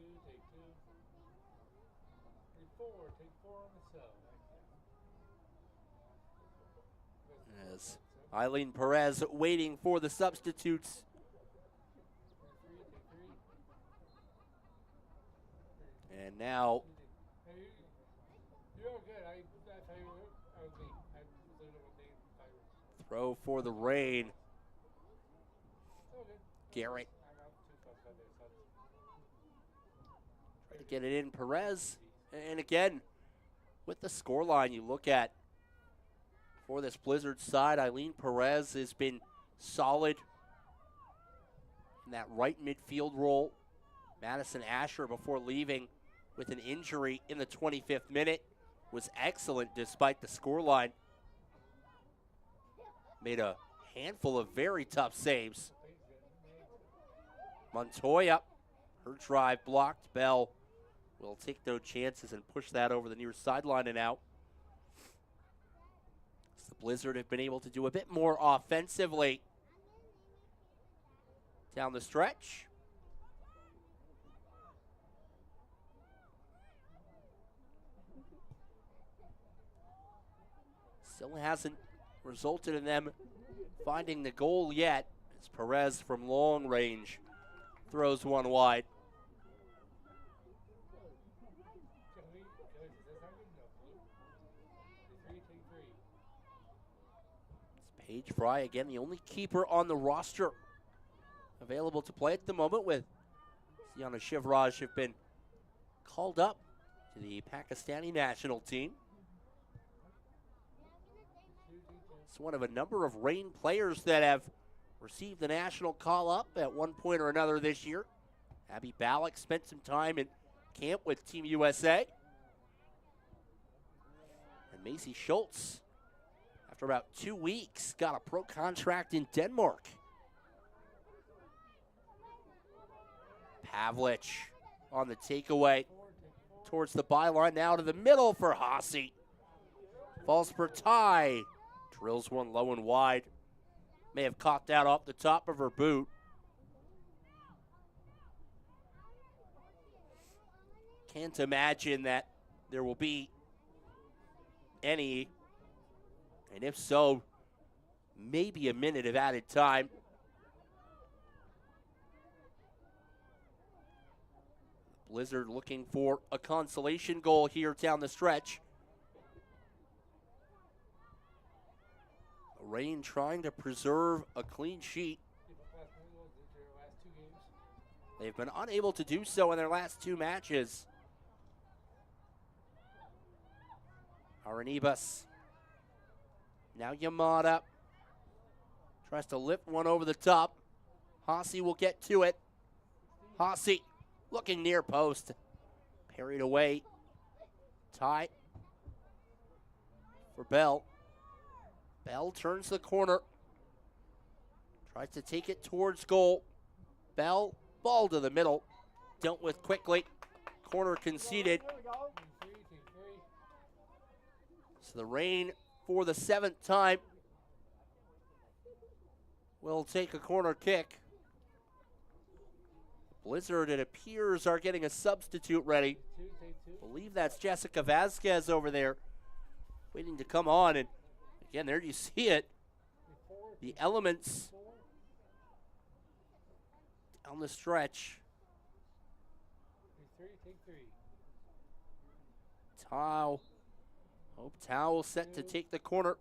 Speaker 2: As Eileen Perez waiting for the substitutes. And now
Speaker 3: You're good. That's how I would leave. I was a little bit
Speaker 2: throw for the Reign.
Speaker 3: Okay.
Speaker 2: Garrett
Speaker 3: I'm out too close by there, so
Speaker 2: trying to get it in. Perez. And again, with the scoreline you look at for this Blizzard side, Eileen Perez has been solid in that right midfield role. Madison Asher, before leaving with an injury in the 25th minute, was excellent despite the scoreline. Made a handful of very tough saves. Montoya, her drive blocked. Bell will take no chances and push that over the near sideline and out. So the Blizzard have been able to do a bit more offensively down the stretch. Still hasn't resulted in them finding the goal yet, as Perez from long range throws one wide. It's Paige Fry, again, the only keeper on the roster available to play at the moment, with Sienna Shivraj have been called up to the Pakistani national team. It's one of a number of Reign players that have received the national call-up at one point or another this year. Abby Ballack spent some time in camp with Team USA. And Macy Schultz, after about 2 weeks, got a pro contract in Denmark. Pavlich on the takeaway towards the byline, now to the middle for Hossie. Falls for Ty. Drills one low and wide. May have caught that off the top of her boot. Can't imagine that there will be any, and if so, maybe a minute of added time. Blizzard looking for a consolation goal here down the stretch. Reign trying to preserve a clean sheet. They've been unable to do so in their last 2 matches. Aranibas. Now Yamada tries to lift one over the top. Hossie will get to it. Hossie looking near post. Parried away. Tie for Bell. Bell turns the corner. Tries to take it towards goal. Bell, ball to the middle. Dealt with quickly. Corner conceded. So the Reign, for the 7th time, will take a corner kick. Blizzard, it appears, are getting a substitute ready. I believe that's Jessica Vasquez over there, waiting to come on. And again, there you see it. The elements down the stretch. Tao. Hope Tao set to take the corner.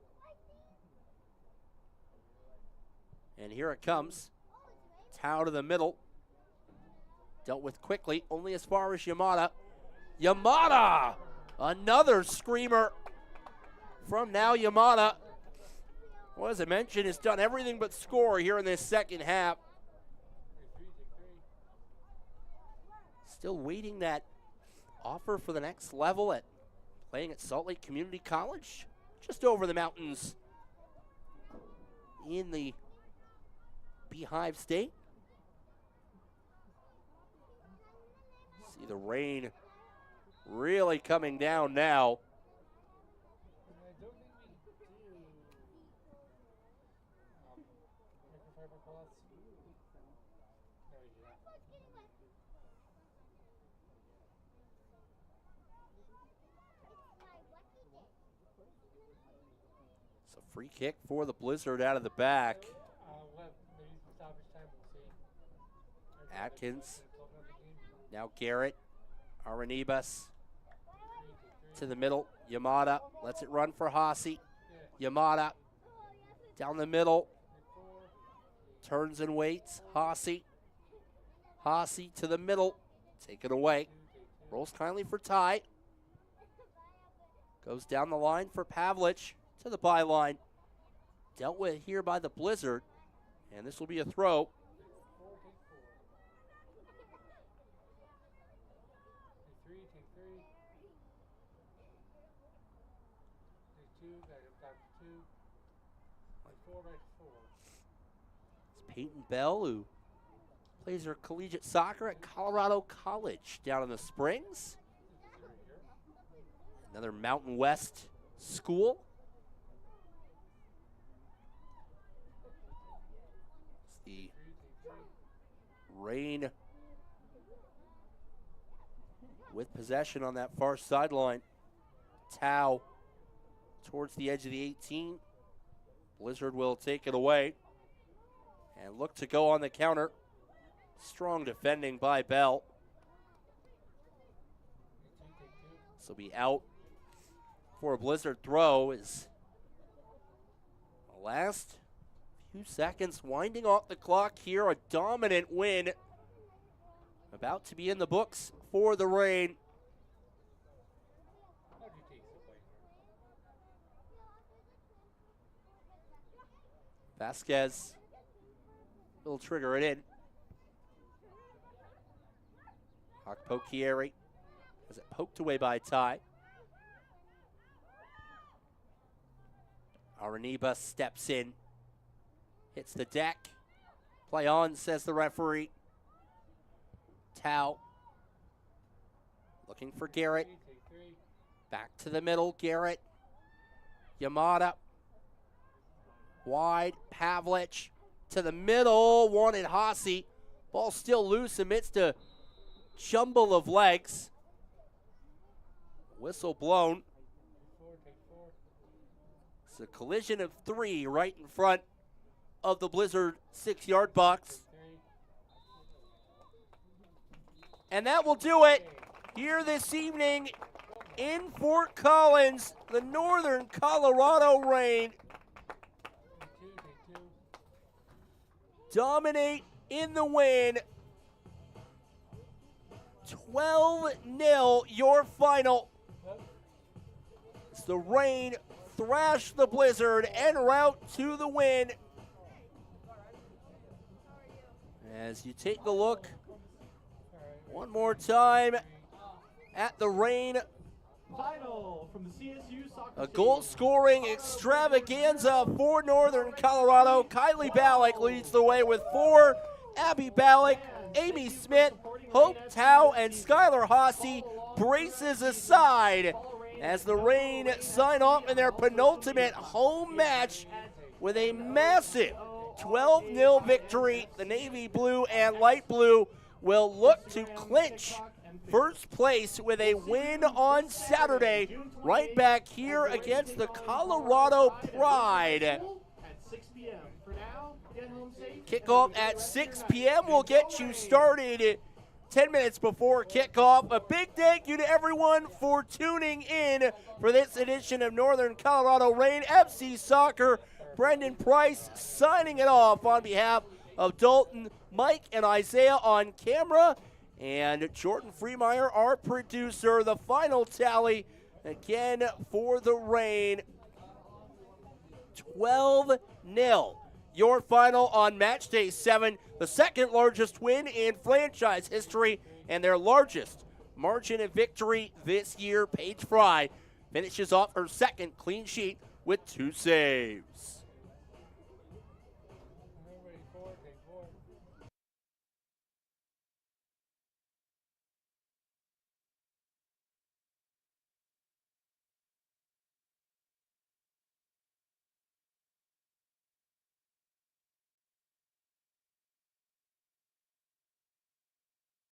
Speaker 2: And here it comes. Tao to the middle. Dealt with quickly, only as far as Yamada. Yamada! Another screamer from now Yamada. Well, as I mentioned, has done everything but score here in this second half. Still waiting that offer for the next level at playing at Salt Lake Community College, just over the mountains in the Beehive State. See the rain really coming down now. So a free kick for the Blizzard out of the back.
Speaker 3: Maybe stoppage time, we'll see.
Speaker 2: Atkins. Now Garrett. Aranibas to the middle. Yamada lets it run for Hossie. Yamada down the middle. Turns and waits. Hossie. Hossie to the middle. Taken away. Rolls kindly for Ty. Goes down the line for Pavlich to the byline. Dealt with here by the Blizzard. And this will be a throw. It's Peyton Bell, who plays her collegiate soccer at Colorado College down in the Springs. Another Mountain West school. It's the Reign with possession on that far sideline. Tau towards the edge of the 18. Blizzard will take it away and look to go on the counter. Strong defending by Bell. This will be out for a Blizzard throw. Is the last few seconds winding off the clock here. A dominant win about to be in the books for the Reign. Vasquez will trigger it in. Pokieri has it poked away by Ty. Araniba steps in, hits the deck. Play on, says the referee. Tau looking for Garrett. Back to the middle, Garrett. Yamada. Wide, Pavlich to the middle, wanted Hossie. Ball still loose amidst a jumble of legs. Whistle blown. It's a collision of 3 right in front of the Blizzard 6-yard box. And that will do it here this evening in Fort Collins. The Northern Colorado Reign dominate in the win. 12-0 your final. As the Reign thrash the Blizzard en route to the win. As you take a look one more time at the Reign.
Speaker 4: Final from the CSU Soccer
Speaker 2: A goal-scoring extravaganza for Northern Colorado. Kylie Ballack leads the way with 4. Abby Ballack, Amy Smith, Hope Tau, and Skylar Hossie braces aside as the Reign sign off in their penultimate home match with a massive 12-0 victory. The Navy Blue and Light Blue will look to clinch first place with a win on Saturday, right back here against the Colorado Pride.
Speaker 4: At 6 p.m. For now, get home safe.
Speaker 2: Kickoff at 6 p.m. will get you started 10 minutes before kickoff. A big thank you to everyone for tuning in for this edition of Northern Colorado Reign FC Soccer. Brendan Price signing it off on behalf of Dalton, Mike, and Isaiah on camera. And Jordan Freemeyer, our producer. The final tally, again, for the Reign, 12-0. Your final on match day 7, the second largest win in franchise history and their largest margin of victory this year. Paige Fry finishes off her second clean sheet with 2 saves.